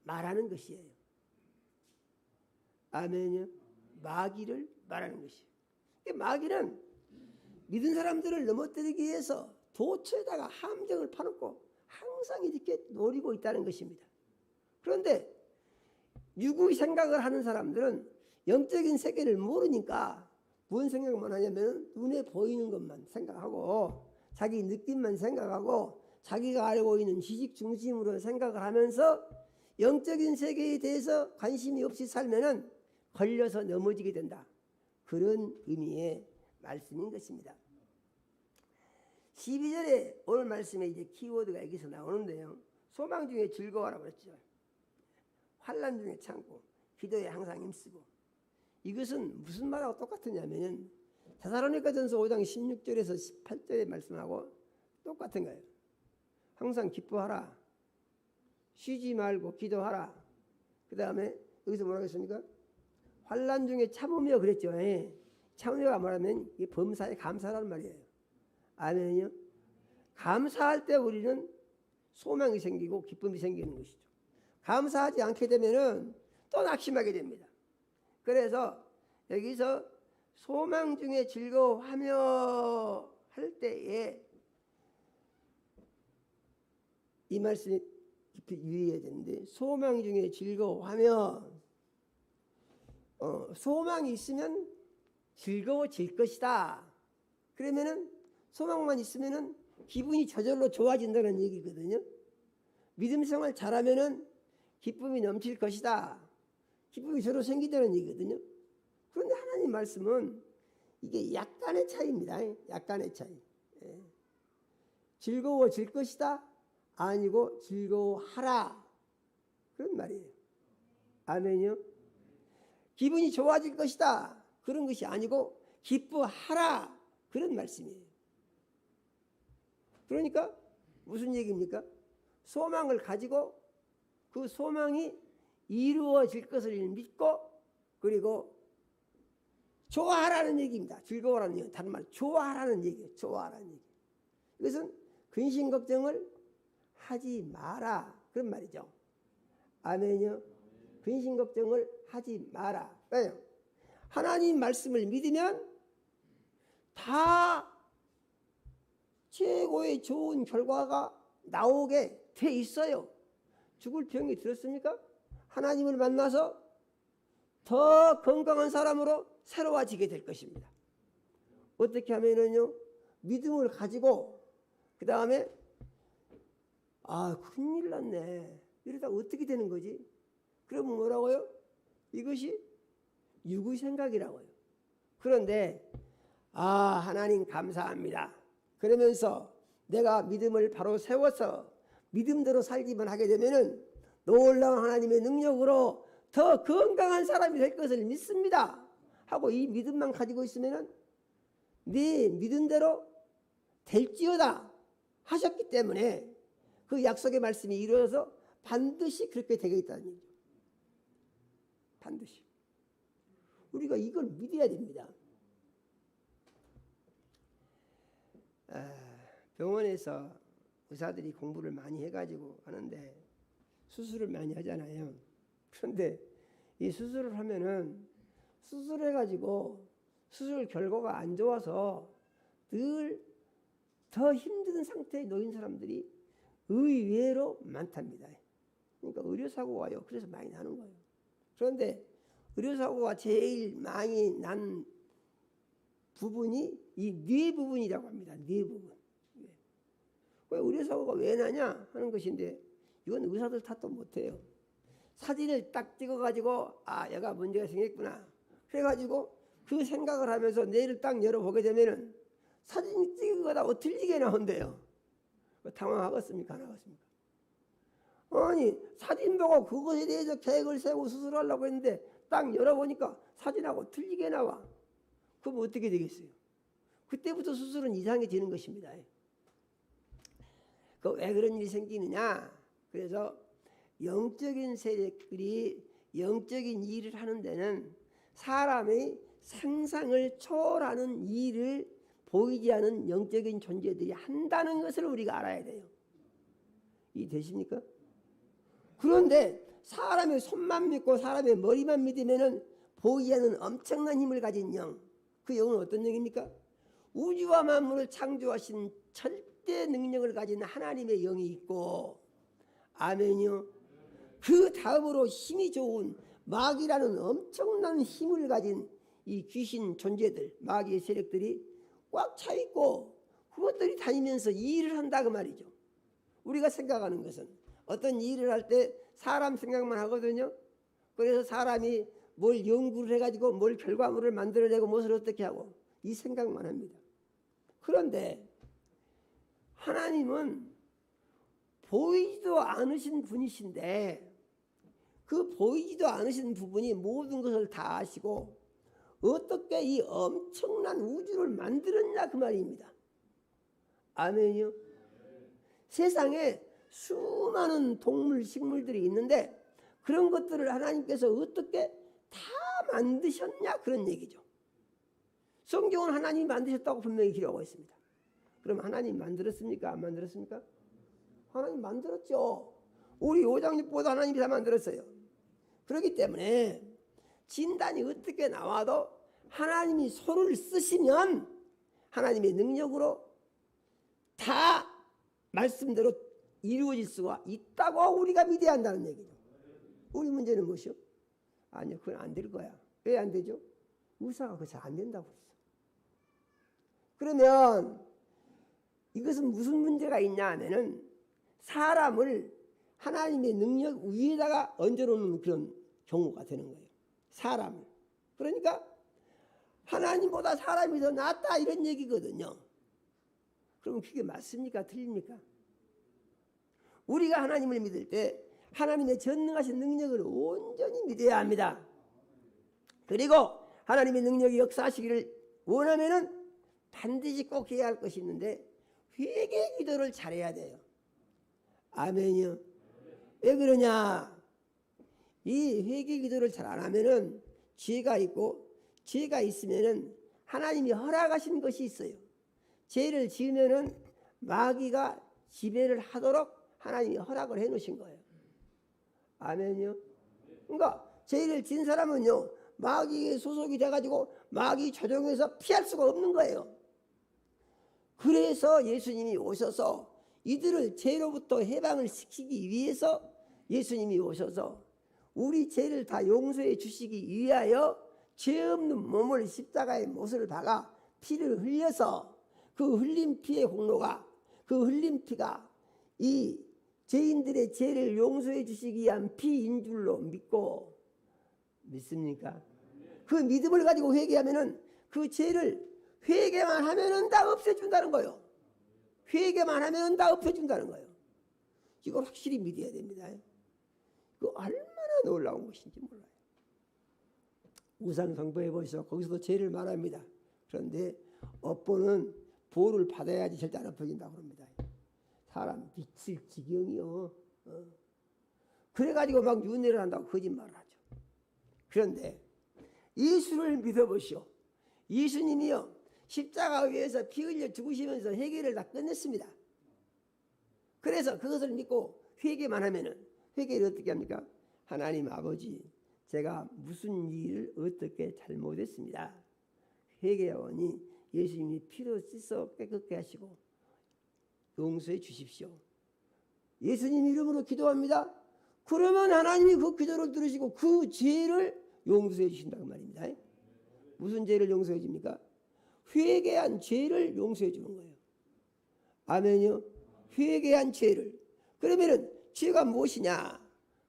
말하는 것이에요. 아멘이요. 마귀를 말하는 것이에요. 마귀는 믿은 사람들을 넘어뜨리기 위해서 도처에다가 함정을 파놓고 항상 이렇게 노리고 있다는 것입니다. 그런데 유구의 생각을 하는 사람들은 영적인 세계를 모르니까 무슨 생각만 하냐면 눈에 보이는 것만 생각하고 자기 느낌만 생각하고 자기가 알고 있는 지식 중심으로 생각을 하면서 영적인 세계에 대해서 관심이 없이 살면은 걸려서 넘어지게 된다. 그런 의미의 말씀인 것입니다. 12절에 오늘 말씀에 이제 키워드가 여기서 나오는데요. 소망 중에 즐거워하라고 그랬죠. 환난 중에 참고 기도에 항상 힘쓰고. 이것은 무슨 말하고 똑같으냐면 데살로니가전서 5장 16절에서 18절의 말씀하고 똑같은 거예요. 항상 기뻐하라. 쉬지 말고 기도하라. 그 다음에 여기서 뭐라고 했습니까? 환난 중에 참으며 그랬죠. 참으며가 뭐라면 이게 범사에 감사라는 말이에요. 아멘요. 감사할 때 우리는 소망이 생기고 기쁨이 생기는 것이죠. 감사하지 않게 되면은 또 낙심하게 됩니다. 그래서 여기서 소망 중에 즐거워하며 할 때에 이 말씀이 깊이 유의해야 되는데, 소망 중에 즐거워하며 소망이 있으면 즐거워질 것이다. 그러면은 소망만 있으면은 기분이 저절로 좋아진다는 얘기거든요. 믿음 생활 잘하면은 기쁨이 넘칠 것이다. 기쁨이 저로 생기다는 얘기거든요. 그런데 하나님 말씀은 이게 약간의 차이입니다. 약간의 차이. 예. 즐거워질 것이다 아니고 즐거워하라 그런 말이에요. 아멘요. 기분이 좋아질 것이다 그런 것이 아니고 기뻐하라 그런 말씀이에요. 그러니까 무슨 얘기입니까? 소망을 가지고 그 소망이 이루어질 것을 믿고 그리고 좋아하라는 얘기입니다. 즐거워라는 얘기, 다른 말 좋아하라는 얘기예요. 좋아하라는 얘기. 이것은 근심 걱정을 하지 마라 그런 말이죠. 아멘요. 근심 걱정을 하지 마라. 왜요? 하나님 말씀을 믿으면 다 최고의 좋은 결과가 나오게 돼 있어요. 죽을 병이 들었습니까? 하나님을 만나서 더 건강한 사람으로 새로워지게 될 것입니다. 어떻게 하면은요? 믿음을 가지고 그 다음에 큰일 났네. 이러다 어떻게 되는 거지? 그러면 뭐라고요? 이것이 유구 생각이라고요. 그런데 하나님 감사합니다. 그러면서 내가 믿음을 바로 세워서 믿음대로 살기만 하게 되면은 놀라운 하나님의 능력으로 더 건강한 사람이 될 것을 믿습니다. 하고 이 믿음만 가지고 있으면은 네 믿음대로 될지어다 하셨기 때문에 그 약속의 말씀이 이루어져서 반드시 그렇게 되겠다는 얘기죠. 반드시. 우리가 이걸 믿어야 됩니다. 병원에서 의사들이 공부를 많이 해가지고 하는데 수술을 많이 하잖아요. 그런데 이 수술을 하면은 수술해가지고 수술 결과가 안 좋아서 늘 더 힘든 상태에 놓인 사람들이 의외로 많답니다. 그러니까 의료사고가 와요. 그래서 많이 나는 거예요. 그런데 의료사고가 제일 많이 난 부분이 이 뇌 부분이라고 합니다. 뇌 부분. 왜 의료사고가 왜 나냐 하는 것인데 이건 의사들 탓도 못해요. 사진을 딱 찍어가지고 얘가 문제가 생겼구나. 그래가지고 그 생각을 하면서 뇌를 딱 열어보게 되면은 사진 찍은 거다 틀리게 나온대요. 당황하겠습니까? 안 하겠습니까? 아니 사진 보고 그것에 대해서 계획을 세우고 수술하려고 했는데 딱 열어보니까 사진하고 틀리게 나와. 그럼 어떻게 되겠어요? 그때부터 수술은 이상해지는 것입니다. 왜 그런 일이 생기느냐? 그래서 영적인 세력들이 영적인 일을 하는 데는 사람의 상상을 초월하는 일을 보이지 않은 영적인 존재들이 한다는 것을 우리가 알아야 돼요. 이해되십니까? 그런데 사람의 손만 믿고 사람의 머리만 믿으면은 보이지 않는 엄청난 힘을 가진 영, 그 영은 어떤 영입니까? 우주와 만물을 창조하신 절대 능력을 가진 하나님의 영이 있고, 아멘요. 그 다음으로 힘이 좋은 마귀라는 엄청난 힘을 가진 이 귀신 존재들, 마귀의 세력들이 꽉 차 있고 그것들이 다니면서 일을 한다 그 말이죠. 우리가 생각하는 것은 어떤 일을 할 때 사람 생각만 하거든요. 그래서 사람이 뭘 연구를 해가지고 뭘 결과물을 만들어내고 무엇을 어떻게 하고 이 생각만 합니다. 그런데 하나님은 보이지도 않으신 분이신데 그 보이지도 않으신 부분이 모든 것을 다 아시고 어떻게 이 엄청난 우주를 만들었냐 그 말입니다. 아멘요. 세상에 수많은 동물, 식물들이 있는데 그런 것들을 하나님께서 어떻게 다 만드셨냐 그런 얘기죠. 성경은 하나님이 만드셨다고 분명히 기록하고 있습니다. 그럼 하나님 만들었습니까? 안 만들었습니까? 하나님 만들었죠. 우리 요장육보다 하나님이 다 만들었어요. 그렇기 때문에 진단이 어떻게 나와도 하나님이 손을 쓰시면 하나님의 능력으로 다 말씀대로 이루어질 수가 있다고 우리가 믿어야 한다는 얘기죠. 우리 문제는 무엇이요? 아니요, 그건 안 될 거야. 왜 안 되죠? 의사가 그거 잘 안 된다고 했어. 그러면 이것은 무슨 문제가 있냐 하면은 사람을 하나님의 능력 위에다가 얹어놓는 그런 경우가 되는 거예요. 사람을. 그러니까 하나님보다 사람이 더 낫다 이런 얘기거든요. 그럼 그게 맞습니까? 틀립니까? 우리가 하나님을 믿을 때 하나님의 전능하신 능력을 온전히 믿어야 합니다. 그리고 하나님의 능력이 역사하시기를 원하면은 반드시 꼭 해야 할 것이 있는데 회개 기도를 잘해야 돼요. 아멘이요. 왜 그러냐? 이 회개 기도를 잘 안 하면은 죄가 있고, 죄가 있으면은 하나님이 허락하신 것이 있어요. 죄를 지으면은 마귀가 지배를 하도록 하나님이 허락을 해 놓으신 거예요. 아멘이요. 그러니까 죄를 지은 사람은요, 마귀에 소속이 돼가지고 마귀 조종해서 피할 수가 없는 거예요. 그래서 예수님이 오셔서 이들을 죄로부터 해방을 시키기 위해서 예수님이 오셔서 우리 죄를 다 용서해 주시기 위하여 죄 없는 몸을 십자가에 못을 박아 피를 흘려서 그 흘린 피의 공로가, 그 흘린 피가 이 죄인들의 죄를 용서해 주시기 위한 피인 줄로 믿습니까? 그 믿음을 가지고 회개하면은 그 죄를 회개만 하면은 다 없애준다는 거예요. 회개만 하면은 다 없애준다는 거예요. 이걸 확실히 믿어야 됩니다. 그 얼마나 놀라운 것인지 몰라요. 우상성부에 보시죠. 거기서도 죄를 말합니다. 그런데 업보는 보호를 받아야지 절대 안 엎어진다고 합니다. 사람 미칠 지경이요. 그래가지고 막 윤회를 한다고 거짓말을 하죠. 그런데 예수를 믿어보시오. 예수님이요, 십자가 위에서 피 흘려 죽으시면서 회개를 다 끝냈습니다. 그래서 그것을 믿고 회개만 하면은, 회개를 어떻게 합니까? 하나님 아버지, 제가 무슨 일을 어떻게 잘못했습니다. 회개하오니 예수님이 피로 씻어 깨끗게 하시고 용서해 주십시오. 예수님 이름으로 기도합니다. 그러면 하나님이 그 기도를 들으시고 그 죄를 용서해 주신다고 말입니다. 무슨 죄를 용서해 줍니까? 회개한 죄를 용서해 주는 거예요. 아멘요. 회개한 죄를. 그러면은 죄가 무엇이냐?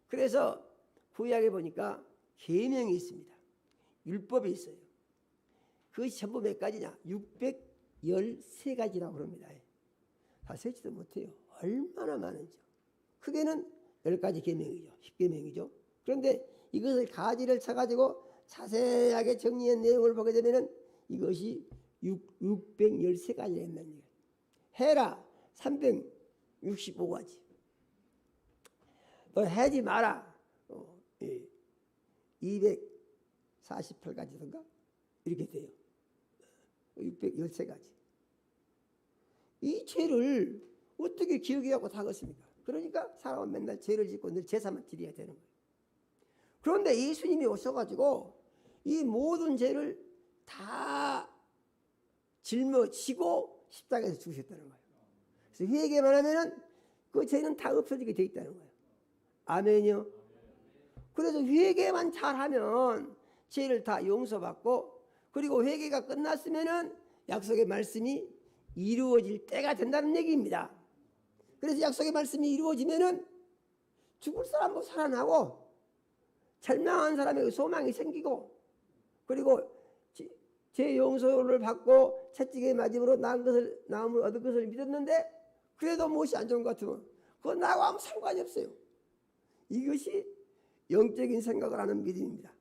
그래서 구약에 보니까 계명이 있습니다. 율법이 있어요. 그것이 전부 몇 가지냐? 613가지라고 합니다. 다 세지도 못해요. 얼마나 많은지요. 크게는 10가지 계명이죠. 10계명이죠. 그런데 이것을 가지를 쳐가지고 자세하게 정리한 내용을 보게 되면은 이것이 613가지란 말이에요. 해라 365가지. 또 하지 마라 248가지던가 이렇게 돼요. 613가지. 이 죄를 어떻게 기억해갖고 다겠습니까? 그러니까 사람은 맨날 죄를 짓고 늘 제사만 드려야 되는 거예요. 그런데 예수님이 오셔가지고 이 모든 죄를 다 짊어지고 십자가에서 죽으셨다는 거예요. 그래서 회개만 하면은 그 죄는 다 없어지게 돼 있다는 거예요. 아멘이요. 그래서 회개만 잘하면 죄를 다 용서받고, 그리고 회개가 끝났으면은 약속의 말씀이 이루어질 때가 된다는 얘기입니다. 그래서 약속의 말씀이 이루어지면은 죽을 사람도 살아나고 절망한 사람에게 소망이 생기고, 그리고 죄 용서를 받고 채찍에 맞음으로 나음을 얻을 것을 믿었는데 그래도 무엇이 안 좋은 것 같으면 그건 나하고 아무 상관이 없어요. 이것이 영적인 생각을 하는 믿음입니다.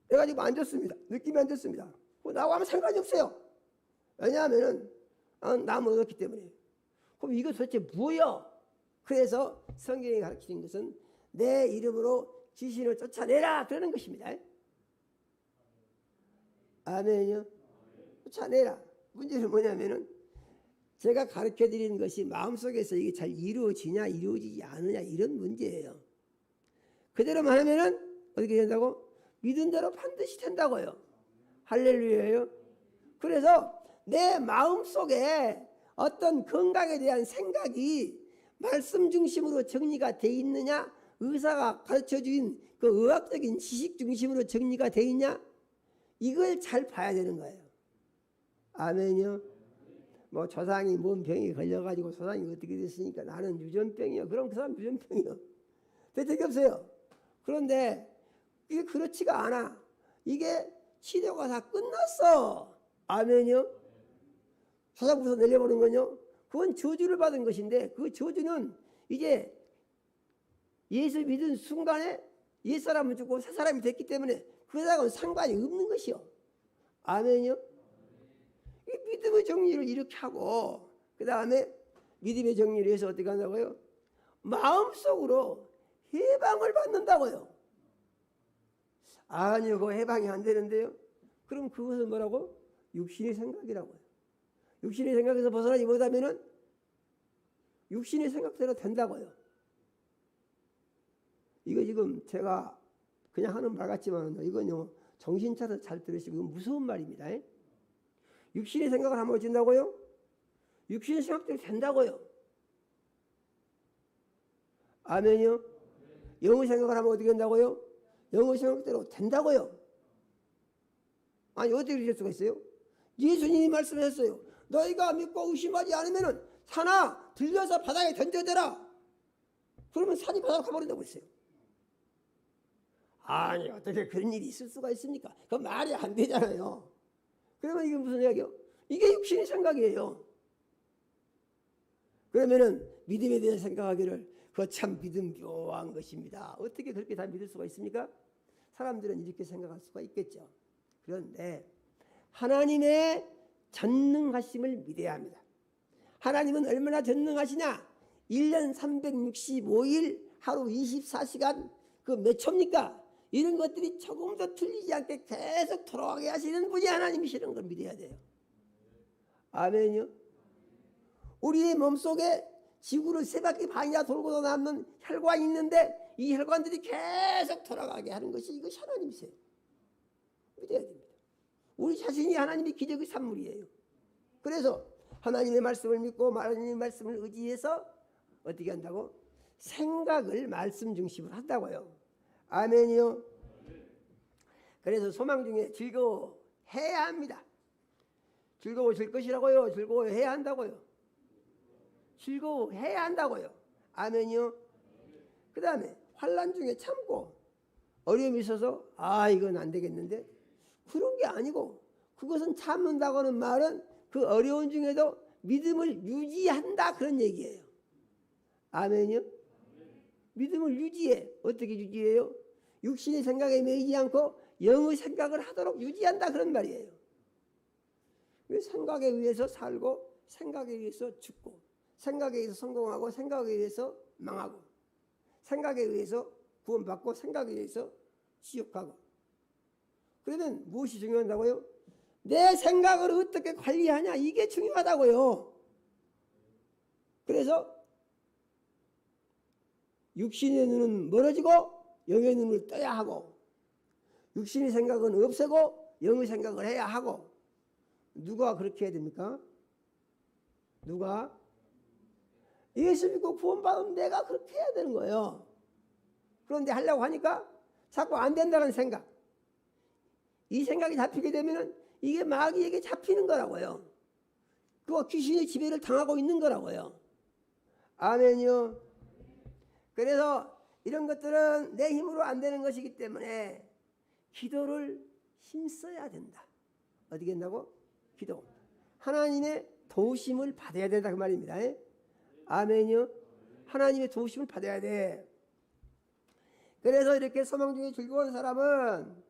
내가 지금 안 좋습니다. 느낌이 안 좋습니다. 그건 나하고 아무 상관이 없어요. 왜냐하면은 나음을 얻었기 때문에. 그럼 이거 도대체 뭐예요? 그래서 성경이 가르치는 것은 내 이름으로 귀신을 쫓아내라 그러는 것입니다. 아멘요. 쫓아내라. 문제는 뭐냐면은 제가 가르쳐 드리는 것이 마음속에서 이게 잘 이루어지냐 이루어지지 않느냐 이런 문제예요. 그대로만 하면은 어떻게 된다고? 믿은 대로 반드시 된다고요. 할렐루야요. 그래서 내 마음속에 어떤 건강에 대한 생각이 말씀 중심으로 정리가 돼 있느냐, 의사가 가르쳐 준 그 의학적인 지식 중심으로 정리가 돼 있냐, 이걸 잘 봐야 되는 거예요. 아멘요. 뭐 조상이 뭔 병이 걸려가지고 조상이 어떻게 됐으니까 나는 유전병이요. 그럼 그 사람 유전병이요. 대책이 없어요. 그런데 이게 그렇지가 않아. 이게 치료가 다 끝났어. 아멘이요. 사상부터 내려보는 건요, 그건 저주를 받은 것인데 그 저주는 이제 예수 믿은 순간에 옛사람은 죽고 새사람이 됐기 때문에 그다음은 상관이 없는 것이요. 아멘이요. 이 믿음의 정리를 이렇게 하고 그 다음에 믿음의 정리를 해서 어떻게 한다고요? 마음속으로 해방을 받는다고요. 아니요, 그거 해방이 안 되는데요. 그럼 그것은 뭐라고? 육신의 생각이라고요. 육신의 생각에서 벗어나지 못하면은 육신의 생각대로 된다고요. 이거 지금 제가 그냥 하는 말 같지만 이건요, 정신 차려 잘 들으시고 이건 무서운 말입니다. 육신의 생각을 하면 어쩐다고요? 육신의 생각대로 된다고요. 아멘이요. 영의 생각을 하면 어떻게 된다고요? 영의 생각대로 된다고요. 아니 어떻게 될 수가 있어요? 예수님이 말씀하셨어요. 너희가 믿고 의심하지 않으면 산아 들려서 바다에 던져대라. 그러면 산이 바다로 가버린다고 했어요. 아니 어떻게 그런 일이 있을 수가 있습니까? 그건 말이 안 되잖아요. 그러면 이게 무슨 이야기요? 이게 육신의 생각이에요. 그러면은 믿음에 대해 생각하기를 그거 참 믿음 묘한 것입니다. 어떻게 그렇게 다 믿을 수가 있습니까? 사람들은 이렇게 생각할 수가 있겠죠. 그런데 하나님의 전능하심을 믿어야 합니다. 하나님은 얼마나 전능하시냐? 1년 365일 하루 24시간 그 몇 초입니까? 이런 것들이 조금도 틀리지 않게 계속 돌아가게 하시는 분이 하나님이시는 걸 믿어야 돼요. 아멘요. 우리의 몸속에 지구를 3바퀴 반이나 돌고 남는 혈관이 있는데 이 혈관들이 계속 돌아가게 하는 것이 이것이 하나님이세요. 믿어야 됩니다. 우리 자신이 하나님의 기적의 산물이에요. 그래서 하나님의 말씀을 믿고 하나님의 말씀을 의지해서 어떻게 한다고? 생각을 말씀 중심으로 한다고요. 아멘이요. 그래서 소망 중에 즐거워해야 합니다. 즐거워질 것이라고요. 즐거워해야 한다고요. 즐거워해야 한다고요. 아멘이요. 그 다음에 환난 중에 참고 어려움이 있어서 이건 안 되겠는데 그런 게 아니고 그것은 참는다고는 말은 그 어려운 중에도 믿음을 유지한다 그런 얘기예요. 아멘이요. 믿음을 유지해. 어떻게 유지해요? 육신의 생각에 매이지 않고 영의 생각을 하도록 유지한다 그런 말이에요. 생각에 의해서 살고 생각에 의해서 죽고 생각에 의해서 성공하고 생각에 의해서 망하고 생각에 의해서 구원받고 생각에 의해서 지옥하고. 그러면 무엇이 중요하다고요? 내 생각을 어떻게 관리하냐 이게 중요하다고요. 그래서 육신의 눈은 멀어지고 영의 눈을 떠야 하고 육신의 생각은 없애고 영의 생각을 해야 하고. 누가 그렇게 해야 됩니까? 누가? 예수 믿고 구원받으면 내가 그렇게 해야 되는 거예요. 그런데 하려고 하니까 자꾸 안 된다는 생각. 이 생각이 잡히게 되면 이게 마귀에게 잡히는 거라고요. 그거 귀신의 지배를 당하고 있는 거라고요. 아멘이요. 그래서 이런 것들은 내 힘으로 안 되는 것이기 때문에 기도를 힘써야 된다. 어떻게 한다고? 기도. 하나님의 도우심을 받아야 된다 그 말입니다. 아멘이요. 하나님의 도우심을 받아야 돼. 그래서 이렇게 소망 중에 즐거운 사람은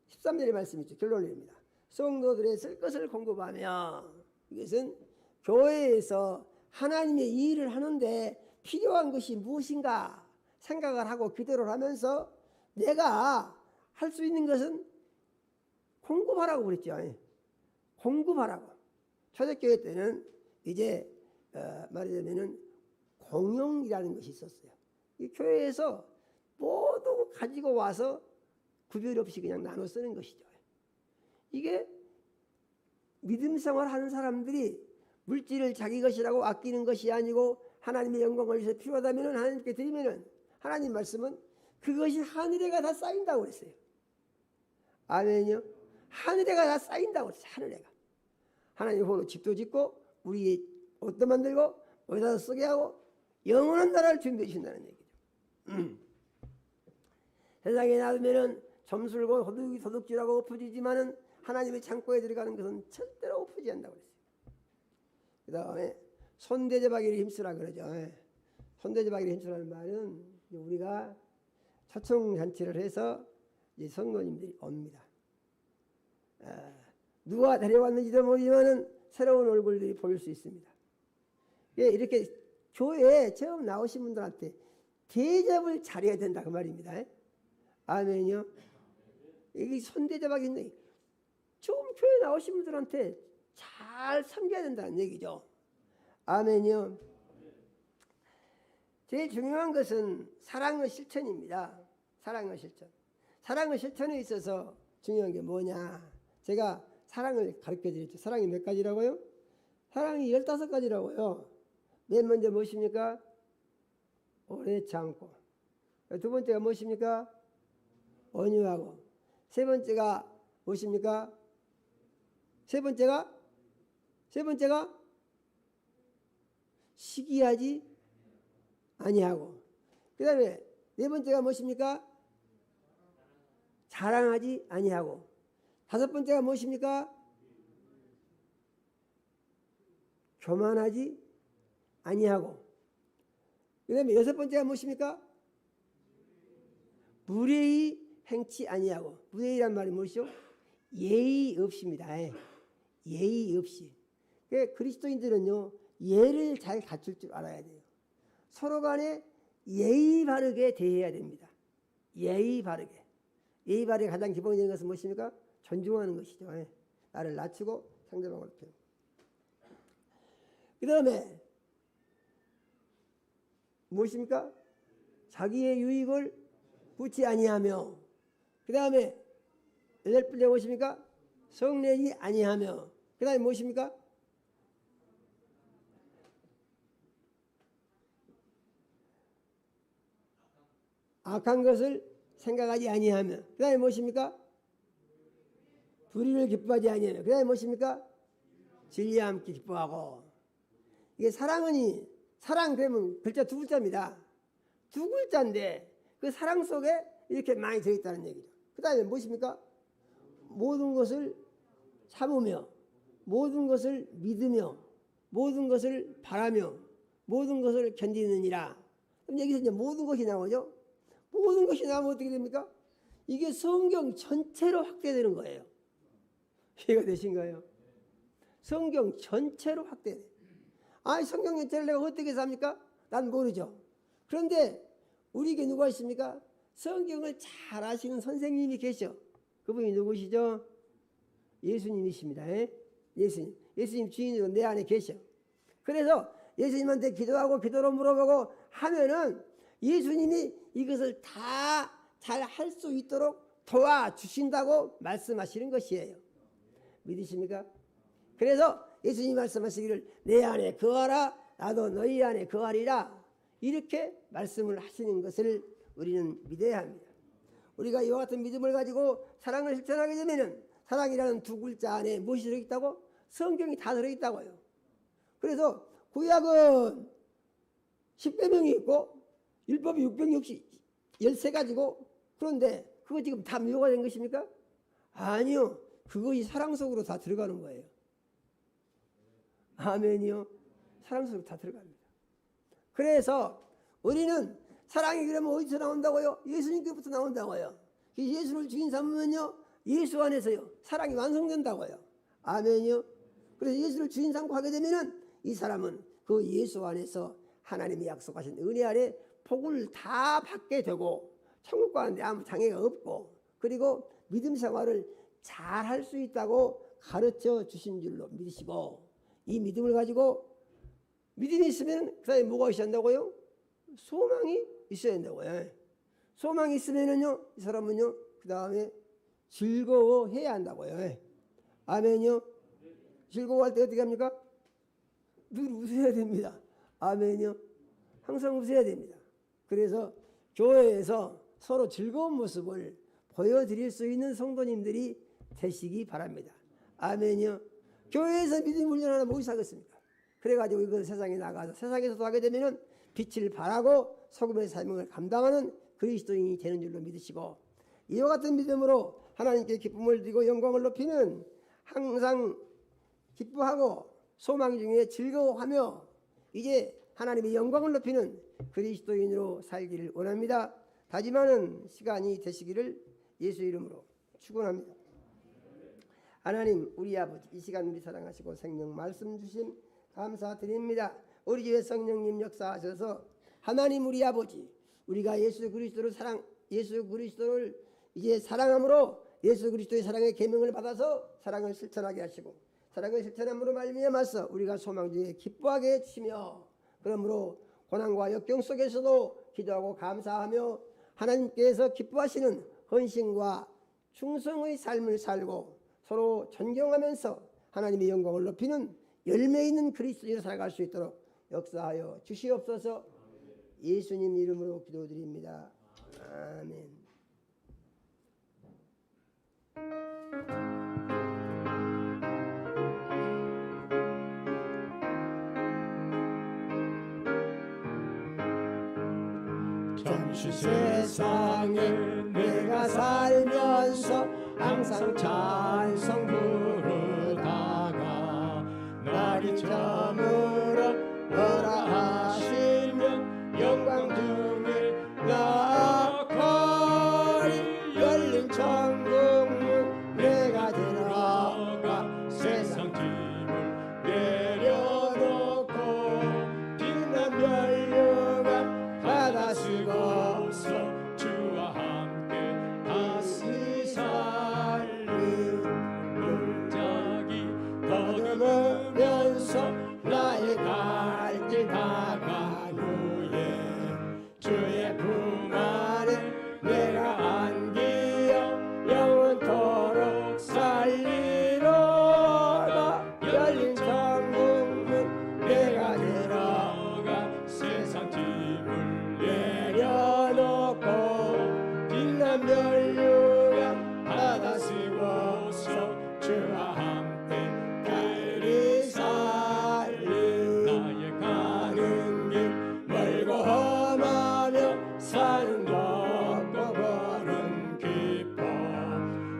13절의 말씀이죠. 결론입니다. 성도들의 쓸 것을 공급하며. 이것은 교회에서 하나님의 일을 하는데 필요한 것이 무엇인가 생각을 하고 기도를 하면서 내가 할 수 있는 것은 공급하라고 그랬죠. 공급하라고. 초대교회 때는 이제 말하자면은 공용이라는 것이 있었어요. 이 교회에서 모두 가지고 와서 구별 없이 그냥 나눠 쓰는 것이죠. 이게 믿음 생활하는 사람들이 물질을 자기 것이라고 아끼는 것이 아니고 하나님의 영광을 위해서 필요하다면 하나님께 드리면은 하나님 말씀은 그것이 하늘에가 다 쌓인다고 그랬어요. 아멘이요. 하늘에가 다 쌓인다고 그랬어요. 하늘에가. 하나님 홀로 집도 짓고 우리 옷도 만들고 어디다 쓰게 하고 영원한 나라를 준비해 주신다는 얘기죠. 세상에 놔두면은 점술고 도둑질하고 엎어지지만은 하나님의 창고에 들어가는 것은 절대로 엎어지지 않는다고 그랬어요. 그 다음에 손대접하기를 힘쓰라 그러죠. 손대접하기를 힘쓰라는 말은 우리가 초청잔치를 해서 이제 성도님들이 옵니다. 누가 데려왔는지도 모르지만은 새로운 얼굴들이 보일 수 있습니다. 이렇게 교회에 처음 나오신 분들한테 대접을 잘해야 된다 그 말입니다. 아멘요. 이게 손대접하기 힘든데 처음 교회 나오신 분들한테 잘 섬겨야 된다는 얘기죠. 아멘요. 제일 중요한 것은 사랑의 실천입니다. 사랑의 실천. 사랑의 실천에 있어서 중요한 게 뭐냐? 제가 사랑을 가르쳐 드렸죠. 사랑이 몇 가지라고요? 사랑이 15가지라고요. 맨 먼저 무엇입니까? 오래 참고. 두 번째가 무엇입니까? 온유하고. 세 번째가 무엇입니까? 세 번째가 시기하지 아니하고. 그 다음에 네 번째가 무엇입니까? 자랑하지 아니하고. 다섯 번째가 무엇입니까? 교만하지 아니하고. 그 다음에 여섯 번째가 무엇입니까? 무례히 행치 아니하고. 무례히란 말이 무엇이죠? 예의 없습니다. 예의 없이. 그리스도인들은요 예를 잘 갖출 줄 알아야 돼요. 서로 간에 예의 바르게 대해야 됩니다. 예의 바르게. 예의 바르게 가장 기본적인 것은 무엇입니까? 존중하는 것이죠. 나를 낮추고 상대방을 높이고. 그 다음에 무엇입니까? 자기의 유익을 구치 아니하며. 그 다음에 여덟 번째 무엇입니까? 성내지 아니하며. 그 다음에 무엇입니까? 악한 것을 생각하지 아니하며. 그 다음에 무엇입니까? 불의를 기뻐하지 아니하며. 그 다음에 무엇입니까? 진리와 함께 기뻐하고. 이게 사랑은 사랑 그러면 글자 두 글자입니다. 두 글자인데 그 사랑 속에 이렇게 많이 들어있다는 얘기죠. 그 다음에 무엇입니까? 모든 것을 참으며, 모든 것을 믿으며, 모든 것을 바라며, 모든 것을 견디느니라. 그럼 여기서 이제 모든 것이 나오죠. 모든 것이 나오면 어떻게 됩니까? 이게 성경 전체로 확대되는 거예요. 이해가 되신가요? 성경 전체로 확대돼. 아니 성경 전체를 내가 어떻게 삽니까? 난 모르죠. 그런데 우리에게 누가 있습니까? 성경을 잘 아시는 선생님이 계셔. 그분이 누구시죠? 예수님이십니다. 예수님 주인으로 내 안에 계셔. 그래서 예수님한테 기도하고 기도로 물어보고 하면은 예수님이 이것을 다 잘 할 수 있도록 도와주신다고 말씀하시는 것이에요. 믿으십니까? 그래서 예수님이 말씀하시기를 내 안에 거하라 나도 너희 안에 거하리라 이렇게 말씀을 하시는 것을 우리는 믿어야 합니다. 우리가 이와 같은 믿음을 가지고 사랑을 실천하게 되면은 사랑이라는 두 글자 안에 무엇이 들어있다고? 성경이 다 들어있다고요. 그래서 구약은 10계명이 있고 율법이 613가지고 그런데 그거 지금 다 미화가 된 것입니까? 아니요. 그것이 사랑 속으로 다 들어가는 거예요. 아멘이요. 사랑 속으로 다 들어갑니다. 그래서 우리는 사랑이 그러면 어디서 나온다고요? 예수님께부터 나온다고요. 예수를 주인 삼으면요 예수 안에서요 사랑이 완성된다고요. 아멘이요. 그래서 예수를 주인 삼고 하게 되면은 이 사람은 그 예수 안에서 하나님이 약속하신 은혜 아래 복을 다 받게 되고 천국 가는데 아무 장애가 없고 그리고 믿음 생활을 잘 할 수 있다고 가르쳐 주신 줄로 믿으시고 이 믿음을 가지고 믿음이 있으면 그 사람이 뭐가 있어야 한다고요? 소망이 있어야 한다고요. 소망이 있으면은요 이 사람은요 그 다음에 즐거워해야 한다고요. 아멘요. 즐거워할 때 어떻게 합니까? 늘 웃어야 됩니다. 아멘요. 항상 웃어야 됩니다. 그래서 교회에서 서로 즐거운 모습을 보여드릴 수 있는 성도님들이 되시기 바랍니다. 아멘요. 교회에서 믿음 훈련하는 무엇이 하겠습니까? 그래가지고 이걸 세상에 나가서 세상에서도 하게 되면은 빛을 발하고 소금의 사명을 감당하는 그리스도인이 되는 줄로 믿으시고 이와 같은 믿음으로 하나님께 기쁨을 드리고 영광을 높이는 항상 기뻐하고 소망 중에 즐거워하며 이제 하나님의 영광을 높이는 그리스도인으로 살기를 원합니다. 다짐하는 시간이 되시기를 예수 이름으로 축원합니다. 하나님 우리 아버지, 이 시간 우리 사랑하시고 생명 말씀 주심 감사드립니다. 우리 주의 성령님 역사하셔서 하나님 우리 아버지, 우리가 예수 그리스도를 이제 사랑함으로 예수 그리스도의 사랑의 계명을 받아서 사랑을 실천하게 하시고 사랑을 실천함으로 말미암아서 우리가 소망 중에 기뻐하게 해주시며 그러므로 고난과 역경 속에서도 기도하고 감사하며 하나님께서 기뻐하시는 헌신과 충성의 삶을 살고 서로 존경하면서 하나님의 영광을 높이는 열매 있는 그리스도인으로 살아갈 수 있도록 역사하여 주시옵소서. 예수님 이름으로 기도드립니다. 아멘. 잠시 세상에 내가 살면서 항상 찬송 부르다가 날이 저물어 오라 하시면 영광 중에 나거리 열린 천국문 내가 들어가 세상 짐을 내려놓고 빛난 멸류관 받아 쓰고서 주와 함께 다시 살리 물자기 더듬으면서 나의 갈 길 다간 후에 주의 품 안에 내가 안기어 영원토록 살리로다. 열린 천국문 내가 들어가 세상 짐을 내려놓고 빛난 멸류관 받아 쓰고서 주와 함께 그리 살리. 나의 가는 길 멀고 험하며 사는 것과 벌은 기뻐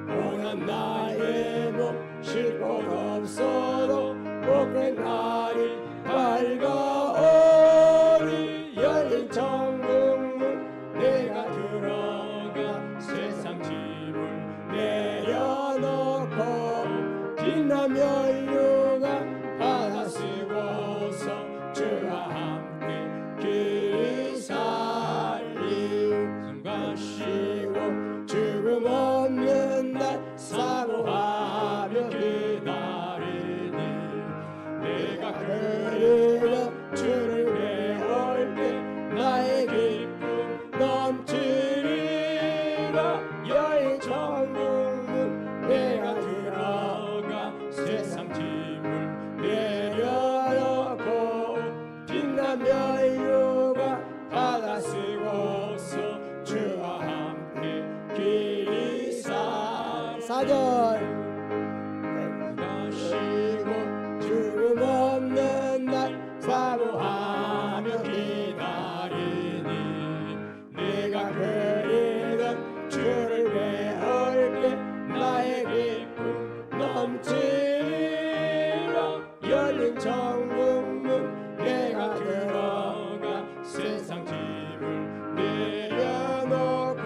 고난 나의 몸 쉴 곳 없어도 복된 날이 밝아오리. 열린 천국문 내가 들어가 세상 짐을 내려놓고 빛난 멸류관 받아 쓰고서 주와 함께 길이 살리. 숨과 쉬고 죽음 없는 날 사모하며 기다리니 내가 그리고 주를 배울 때 나의 기쁨 넘치리라. 여의 천국문 내가 들어가 세상 짐을 내려놓고 빛난 멸류관 받아 쓰고서 주와 함께 길이 사절. 쉬고 죽음 없는 날 사모하며 기다리니 내가 그리던 주를 배울 때 나의 기쁨 넘치리라. 열린 천국문 내가 들어가 세상 짐을 내려놓고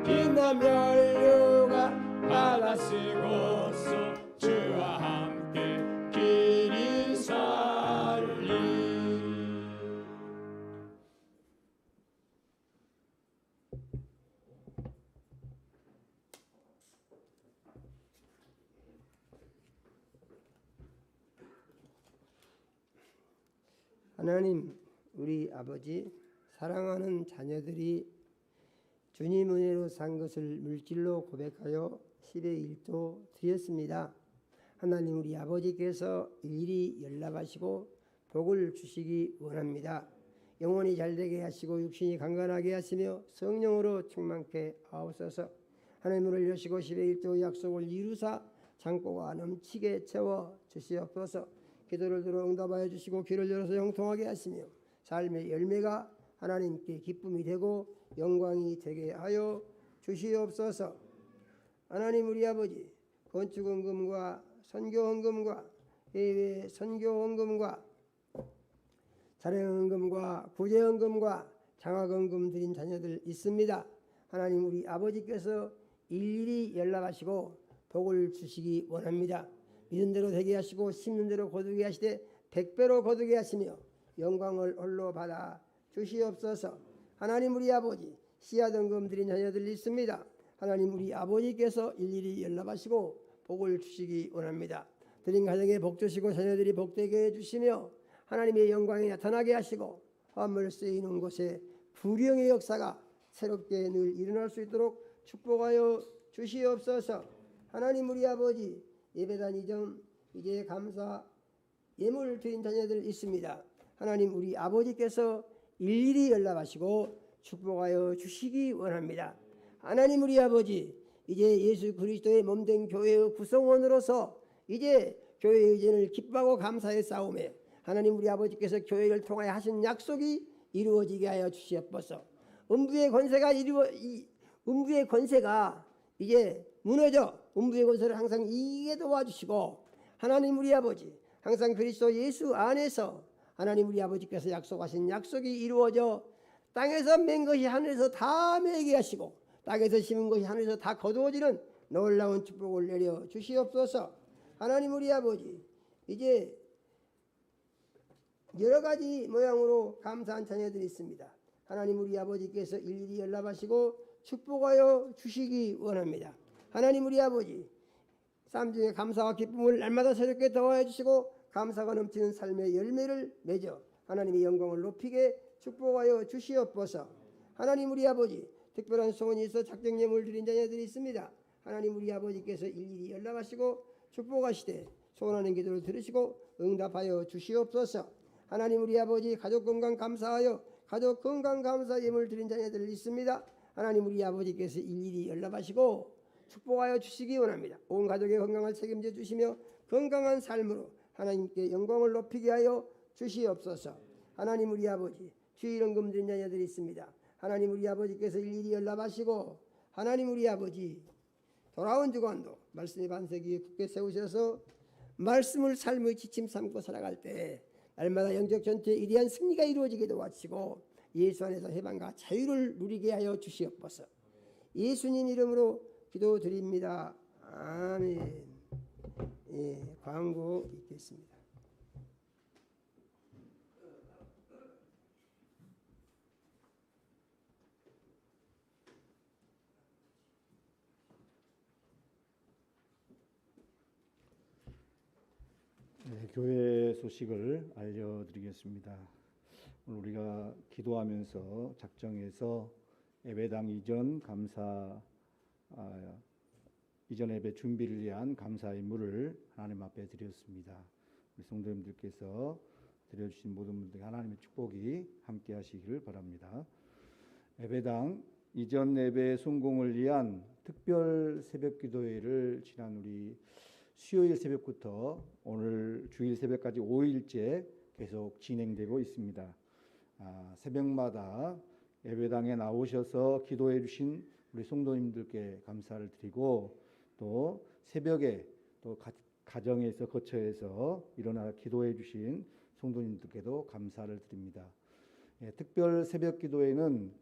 빛난 멸류관 받아 쓰고서 주와 함께 길이 살리. 하나님 우리 아버지, 사랑하는 자녀들이 주님 은혜로 산 것을 물질로 고백하여 10의 1도 드렸습니다. 하나님 우리 아버지께서 일일이 연락하시고 복을 주시기 원합니다. 영혼이 잘되게 하시고 육신이 강건하게 하시며 성령으로 충만케 하옵소서. 하나님을 여시고 10의 1도 약속을 이루사 창고가 넘치게 채워 주시옵소서. 기도를 들어 응답하여 주시고 귀를 열어서 형통하게 하시며 삶의 열매가 하나님께 기쁨이 되고 영광이 되게 하여 주시옵소서. 하나님 우리 아버지, 건축헌금과 선교헌금과 해외 선교헌금과 자령헌금과 구제헌금과 장학헌금 드린 자녀들 있습니다. 하나님 우리 아버지께서 일일이 연락하시고 복을 주시기 원합니다. 믿은 대로 되게 하시고 심는 대로 거두게 하시되 100배로 거두게 하시며 영광을 홀로 받아 주시옵소서. 하나님 우리 아버지, 씨앗헌금 드린 자녀들 있습니다. 하나님 우리 아버지께서 일일이 연락하시고 복을 주시기 원합니다. 드린 가정에 복 주시고 자녀들이 복되게 해주시며 하나님의 영광이 나타나게 하시고 화물 쓰이는 곳에 불령의 역사가 새롭게 늘 일어날 수 있도록 축복하여 주시옵소서. 하나님 우리 아버지, 예배단 이전 이제 감사 예물 드린 자녀들 있습니다. 하나님 우리 아버지께서 일일이 연락하시고 축복하여 주시기 원합니다. 하나님 우리 아버지, 이제 예수 그리스도의 몸된 교회의 구성원으로서 이제 교회의 의전을 기뻐하고 감사의 싸움에 하나님 우리 아버지께서 교회를 통하여 하신 약속이 이루어지게 하여 주시옵소서. 음부의 권세가 이제 무너져 음부의 권세를 항상 이기게 도와주시고 하나님 우리 아버지, 항상 그리스도 예수 안에서 하나님 우리 아버지께서 약속하신 약속이 이루어져 땅에서 맨 것이 하늘에서 다 매게 하시고 땅에서 심은 것이 하늘에서 다 거두어지는 놀라운 축복을 내려 주시옵소서. 하나님 우리 아버지, 이제 여러 가지 모양으로 감사한 자녀들이 있습니다. 하나님 우리 아버지께서 일일이 연락하시고 축복하여 주시기 원합니다. 하나님 우리 아버지, 삶 중에 감사와 기쁨을 날마다 새롭게 더하여 주시고 감사가 넘치는 삶의 열매를 맺어 하나님의 영광을 높이게 축복하여 주시옵소서. 하나님 우리 아버지, 특별한 소원이 있어 작정 예물 드린 자녀들이 있습니다. 하나님 우리 아버지께서 일일이 연락하시고 축복하시되 소원하는 기도를 들으시고 응답하여 주시옵소서. 하나님 우리 아버지, 가족 건강 감사하여 가족 건강 감사 예물 드린 자녀들 있습니다. 하나님 우리 아버지께서 일일이 연락하시고 축복하여 주시기 원합니다. 온 가족의 건강을 책임져 주시며 건강한 삶으로 하나님께 영광을 높이게 하여 주시옵소서. 하나님 우리 아버지, 주일헌금 드린 자녀들이 있습니다. 하나님 우리 아버지께서 일일이 연락하시고 하나님 우리 아버지, 돌아온 주간도 말씀의 반석 위에 굳게 세우셔서 말씀을 삶의 지침 삼고 살아갈 때 날마다 영적 전투에 위대한 승리가 이루어지게 도와주시고 예수 안에서 해방과 자유를 누리게 하여 주시옵소서. 예수님 이름으로 기도드립니다. 아멘. 예, 광고 있겠습니다. 네, 교회 소식을 알려드리겠습니다. 오늘 우리가 기도하면서 작정해서 예배당 이전 감사 이전 예배 준비를 위한 감사 예물을 하나님 앞에 드렸습니다. 우리 성도님들께서 드려주신 모든 분들에게 하나님의 축복이 함께 하시기를 바랍니다. 예배당 이전 예배 성공을 위한 특별 새벽기도회를 지난 우리 수요일 새벽부터 오늘 주일 새벽까지 5일째 계속 진행되고 있습니다. 새벽마다 예배당에 나오셔서 기도해 주신 우리 성도님들께 감사를 드리고 또 새벽에 또 가정에서 거처에서 일어나 기도해 주신 성도님들께도 감사를 드립니다. 특별 새벽 기도회는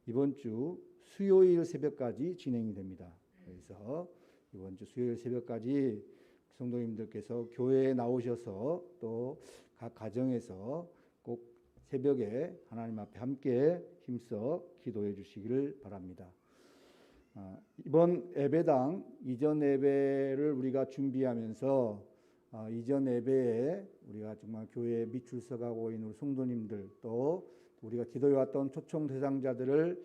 이번 주 수요일 새벽까지 진행이 됩니다. 그래서 이번 주 수요일 새벽까지 성도님들께서 교회에 나오셔서 또 각 가정에서 꼭 새벽에 하나님 앞에 함께 힘써 기도해 주시기를 바랍니다. 이번 예배당 이전 예배를 우리가 준비하면서 이전 예배에 우리가 정말 교회에 밑줄서가고 있는 우리 성도님들 또 우리가 기도해왔던 초청 대상자들을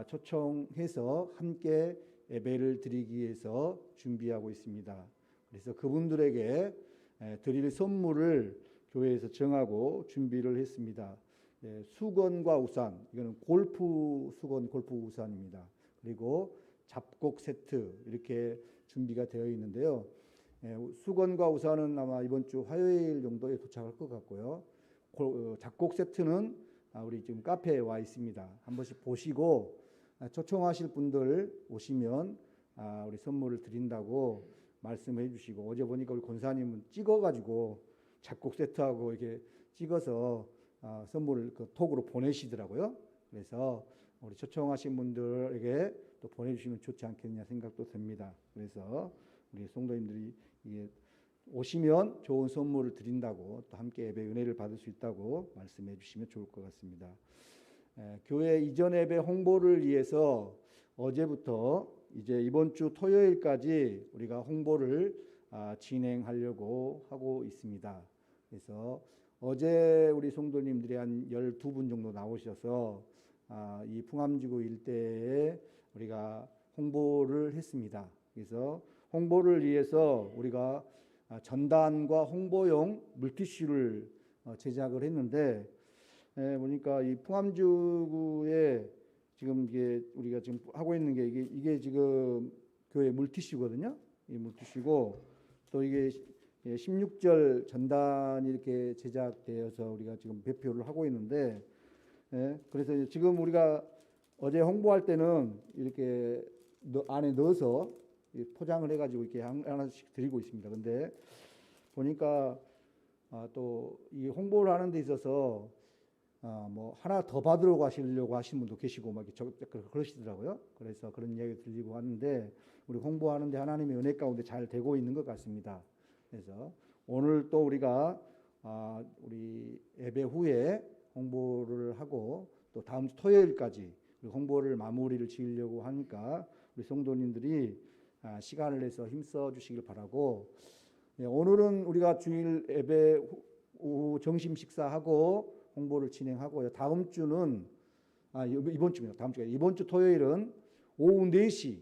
초청해서 함께 예배를 드리기 위해서 준비하고 있습니다. 그래서 그분들에게 드릴 선물을 교회에서 정하고 준비를 했습니다. 수건과 우산, 이거는 골프 수건, 골프 우산입니다. 그리고 잡곡 세트 이렇게 준비가 되어 있는데요. 수건과 우산은 아마 이번 주 화요일 정도에 도착할 것 같고요. 잡곡 세트는 우리 지금 카페에 와 있습니다. 한 번씩 보시고 초청하실 분들 오시면 우리 선물을 드린다고 말씀해 주시고, 어제 보니까 우리 권사님은 찍어가지고 작곡 세트하고 이렇게 찍어서 선물을 그 톡으로 보내시더라고요. 그래서 우리 초청하신 분들에게 또 보내주시면 좋지 않겠냐 생각도 듭니다. 그래서 우리 성도님들이 이게 오시면 좋은 선물을 드린다고, 또 함께 예배 은혜를 받을 수 있다고 말씀해 주시면 좋을 것 같습니다. 교회 이전 예배 홍보를 위해서 어제부터 이제 이번 주 토요일까지 우리가 홍보를 진행하려고 하고 있습니다. 그래서 어제 우리 성도님들이 한 12분 정도 나오셔서 이 풍암지구 일대에 우리가 홍보를 했습니다. 그래서 홍보를 위해서 우리가 전단과 홍보용 물티슈를 제작을 했는데, 보니까 이 풍암지구에 지금 이게 우리가 지금 하고 있는 게 이게 지금 교회 물티슈거든요. 이 물티슈고, 또 이게 16절 전단이 이렇게 제작되어서 우리가 지금 배표를 하고 있는데, 그래서 지금 우리가 어제 홍보할 때는 이렇게 안에 넣어서 포장을 해가지고 이렇게 하나씩 드리고 있습니다. 근데 보니까 또 이 홍보를 하는 데 있어서 뭐 하나 더 받으러 가시려고 하시는 분도 계시고 막 그러시더라고요. 그래서 그런 이야기 들리고 하는데, 우리 홍보하는데 하나님의 은혜 가운데 잘 되고 있는 것 같습니다. 그래서 오늘 또 우리가 우리 예배 후에 홍보를 하고 또 다음 주 토요일까지 홍보를 마무리를 지으려고 하니까 우리 성도님들이 시간을 내서 힘써 주시길 바라고, 오늘은 우리가 주일 예배 후 점심 식사하고 홍보를 진행하고요. 다음 주는 이번 주입니다. 다음 주가 이번 주 토요일은 오후 4시,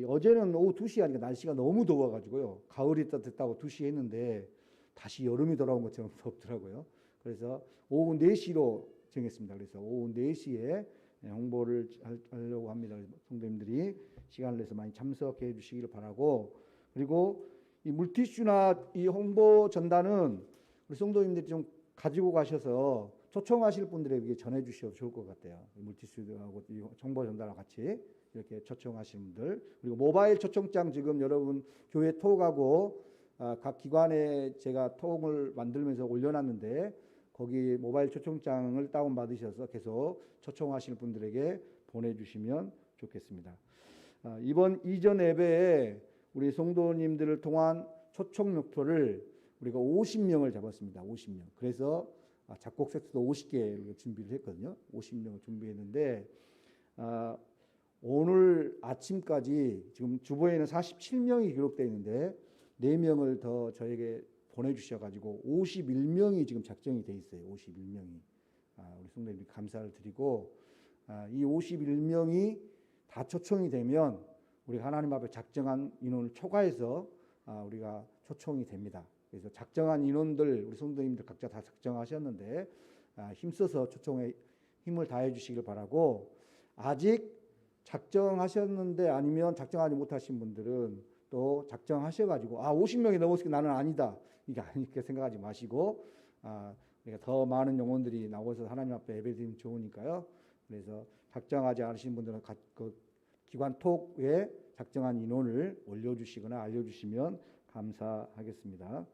어제는 오후 2시 하니까 날씨가 너무 더워가지고요. 가을이 따뜻하고 2시 했는데 다시 여름이 돌아온 것처럼 덥더라고요. 그래서 오후 4시로 정했습니다. 그래서 오후 4시에 홍보를 하려고 합니다. 성도님들이 시간을 내서 많이 참석해 주시기를 바라고, 그리고 이 물티슈나 이 홍보 전단은 우리 성도님들이 좀 가지고 가셔서 초청하실 분들에게 전해 주셔도 좋을 것 같아요. 물티슈하고 이 정보 전단과 같이 이렇게 초청하시는 분들, 그리고 모바일 초청장 지금 여러분 교회 톡하고 각 기관에 제가 톡을 만들면서 올려놨는데, 거기 모바일 초청장을 다운 받으셔서 계속 초청하실 분들에게 보내주시면 좋겠습니다. 이번 이전 예배에 우리 성도님들을 통한 초청 목표를 우리가 50명을 잡았습니다. 50명. 그래서 작곡 세트도 50개 준비를 했거든요. 50명을 준비했는데, 오늘 아침까지 지금 주보에는 47명이 기록되어 있는데 4명을 더 저에게 보내주셔가지고 51명이 지금 작정이 돼 있어요. 51명이. 우리 성도님들 감사를 드리고, 이 51명이 다 초청이 되면 우리 하나님 앞에 작정한 인원을 초과해서 우리가 초청이 됩니다. 그래서 작정한 인원들 우리 성도님들 각자 다 작정하셨는데 힘써서 초청에 힘을 다해 주시길 바라고, 아직 작정하셨는데 아니면 작정하지 못하신 분들은 또 작정하셔가지고 50명이 넘었으니까 나는 아니다, 이게 아니게 생각하지 마시고, 우리가 더 많은 영혼들이 나와서 하나님 앞에 예배드리면 좋으니까요. 그래서 작정하지 않으신 분들은 그 기관 톡에 작정한 인원을 올려주시거나 알려주시면 감사하겠습니다.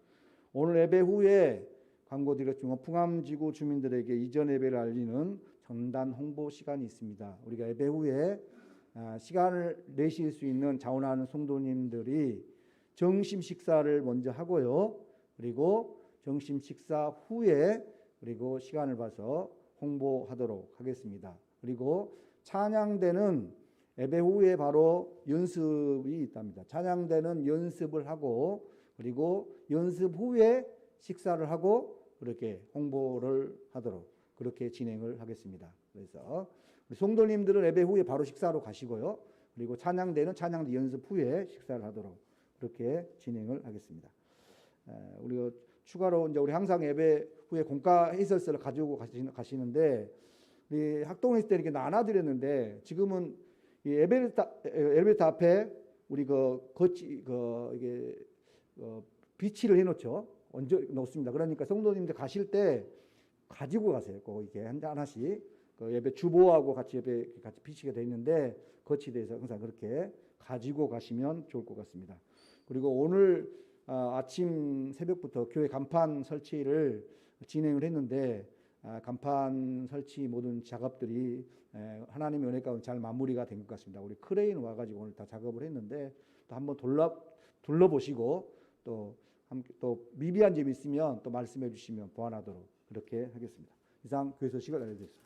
오늘 예배 후에 광고 드렸지만 풍암지구 주민들에게 이전 예배를 알리는 전단 홍보 시간이 있습니다. 우리가 예배 후에 시간을 내실 수 있는 자원하는 성도님들이 점심 식사를 먼저 하고요. 그리고 점심 식사 후에 그리고 시간을 봐서 홍보하도록 하겠습니다. 그리고 찬양대는 예배 후에 바로 연습이 있답니다. 찬양대는 연습을 하고, 그리고 연습 후에 식사를 하고 그렇게 홍보를 하도록 그렇게 진행을 하겠습니다. 그래서 우리 성도님들은 예배 후에 바로 식사로 가시고요. 그리고 찬양대는 찬양대 연습 후에 식사를 하도록 그렇게 진행을 하겠습니다. 우리가 추가로 이제 우리 항상 예배 후에 공과 해설서를 가지고 가시는데, 우리 학동했을 때 이렇게 나눠드렸는데 지금은 이 엘리베이터 앞에 우리 이게 비치를 해놓죠. 얹어 놓습니다. 그러니까 성도님들 가실 때 가지고 가세요. 꼭 이렇게 하나씩 그 예배 주보하고 같이 예배 같이 비치게 돼 있는데 거치대에서 항상 그렇게 가지고 가시면 좋을 것 같습니다. 그리고 오늘 아침 새벽부터 교회 간판 설치를 진행을 했는데 간판 설치 모든 작업들이 하나님의 은혜 가운데 잘 마무리가 된 것 같습니다. 우리 크레인 와가지고 오늘 다 작업을 했는데 또 한번 둘러보시고 또 미비한 점이 있으면 또 말씀해 주시면 보완하도록 그렇게 하겠습니다. 이상 교회 소식을 알려드렸습니다.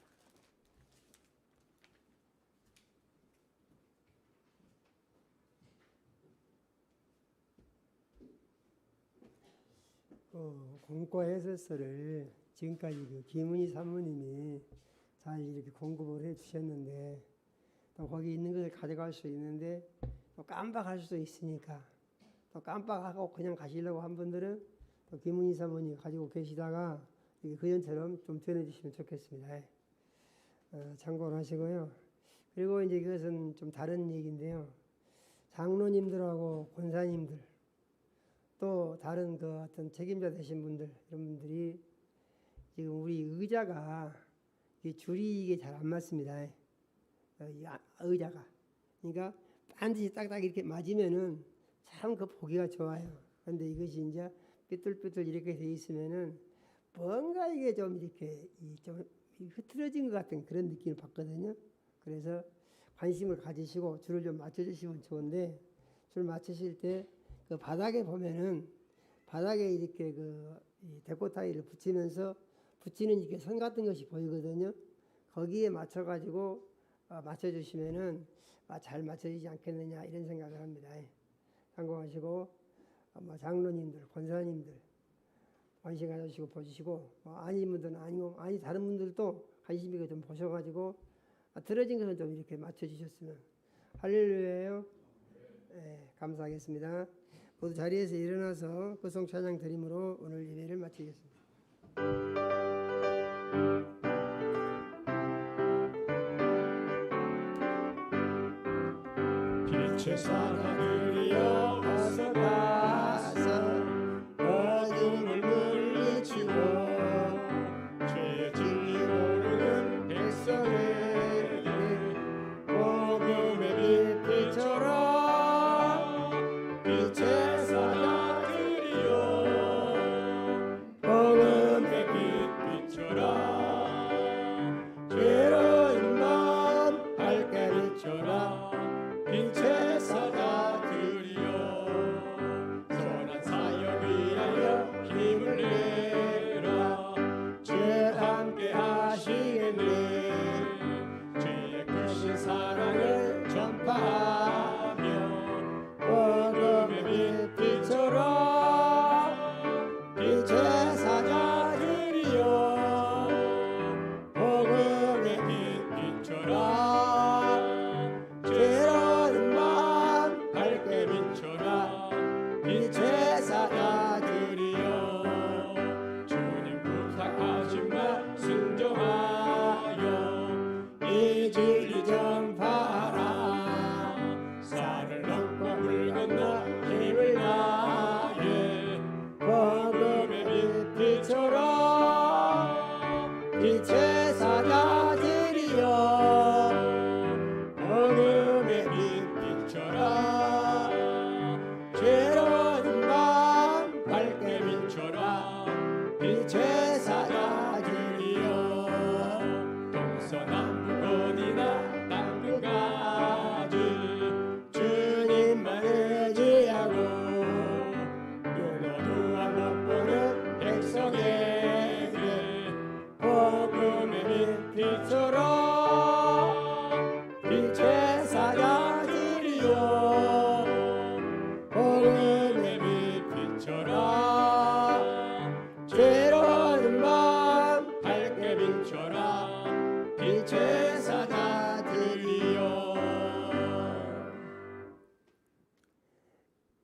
공과 해설서를 지금까지 그 김은희 사모님이 잘 이렇게 공급을 해 주셨는데 또 거기 있는 것을 가져갈 수 있는데 또 깜빡할 수도 있으니까 또 깜빡하고 그냥 가시려고 한 분들은 또 김은희 사모님 가지고 계시다가 그 전처럼 좀 전해주시면 좋겠습니다. 참고를 하시고요. 그리고 이제 그것은 좀 다른 얘기인데요. 장로님들하고 권사님들 또 다른 그 어떤 책임자 되신 분들 이런 분들이 지금 우리 의자가 줄이 이게 잘 안 맞습니다. 의자가 그러니까 반드시 딱딱 이렇게 맞으면은 참 그 보기가 좋아요. 그런데 이것이 이제 삐뚤삐뚤 이렇게 돼 있으면은 뭔가 이게 좀 이렇게 좀 흐트러진 것 같은 그런 느낌을 받거든요. 그래서 관심을 가지시고 줄을 좀 맞춰주시면 좋은데 줄 맞추실 때 그 바닥에 보면은 바닥에 이렇게 그 데코 타일을 붙이면서 붙이는 이렇게 선 같은 것이 보이거든요. 거기에 맞춰가지고 맞춰주시면은 잘 맞춰지지 않겠느냐 이런 생각을 합니다. 참고하시고 장로님들, 권사님들 관심 가지시고 보시고 아닌 분들은 아니고 아니 다른 분들도 관심 있게 좀 보셔가지고 틀어진 것은 좀 이렇게 맞춰주셨으면 할렐루야예요. 네, 감사하겠습니다. 모두 자리에서 일어나서 구송 찬양 드림으로 오늘 예배를 마치겠습니다. 빛의 사람들이여 어서 가서 어둠을 물리치고 죄의 진리 모르는 백성에게 복음의 빛 비춰라. 빛의 사자들이여 복음의 빛 비춰라. 괴로운 마음 밝게 비춰라. 빛의 사자들이여 선한 사역 위하여 힘을 내라. 주와 함께 하시겠네. 주의 크신 사랑을 전파하며 복음의 빛 비춰라. 빛의 사자들이여 복음의 빛 비춰라. 죄로운 마음 밝게 비춰라. 빛의 사자들이여 주님 부탁하신 말 순종하여 이 진리 전파하라. 산을 넘고 물 건너 힘을 다해 복음의 빛 비춰라. 빛의 사자들이여 복음의 빛 비춰라. 죄로운 마음 밝게 비춰라. 빛의 사자들이여 동서남북 어디나 당분간지 주님만 의지하고 눈 어두워 못 보는 백성에게 복음의 빛 비춰라. 빛의 사자들이여 복음의 빛 비춰라. 죄로운 마음 밝게 비춰라. 빛의 사자들이여.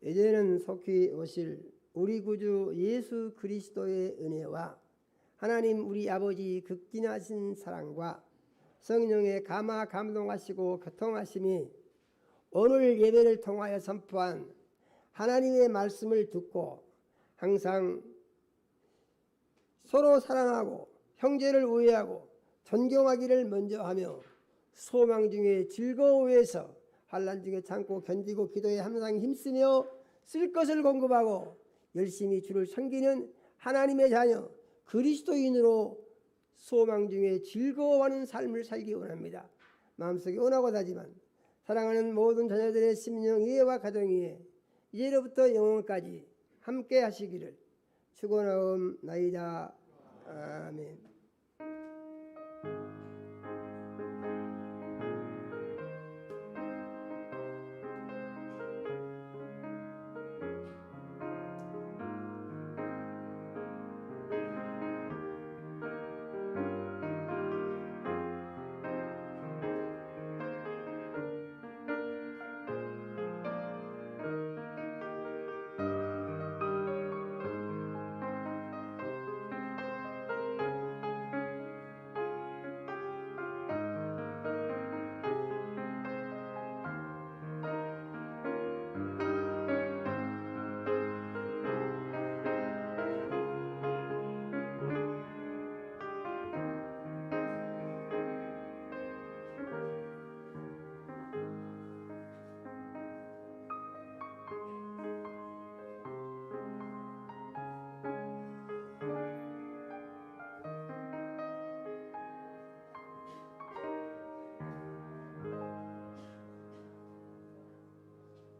이제는 속히 오실 우리 구주 예수 그리스도의 은혜와 하나님 우리 아버지 극진하신 사랑과 성령의 감화 감동하시고 교통하심이 오늘 예배를 통하여 선포한 하나님의 말씀을 듣고 항상 서로 사랑하고 형제를 우애하고 존경하기를 먼저 하며 소망 중에 즐거워해서 환난 중에 참고 견디고 기도에 항상 힘쓰며 쓸 것을 공급하고 열심히 주를 섬기는 하나님의 자녀 그리스도인으로 소망 중에 즐거워하는 삶을 살기 원합니다. 마음속에 원하고 하지만 사랑하는 모든 자녀들의 심령 이해와 가정 이해 이제로부터 영원까지 함께 하시기를 축원하옵나이다. 아멘.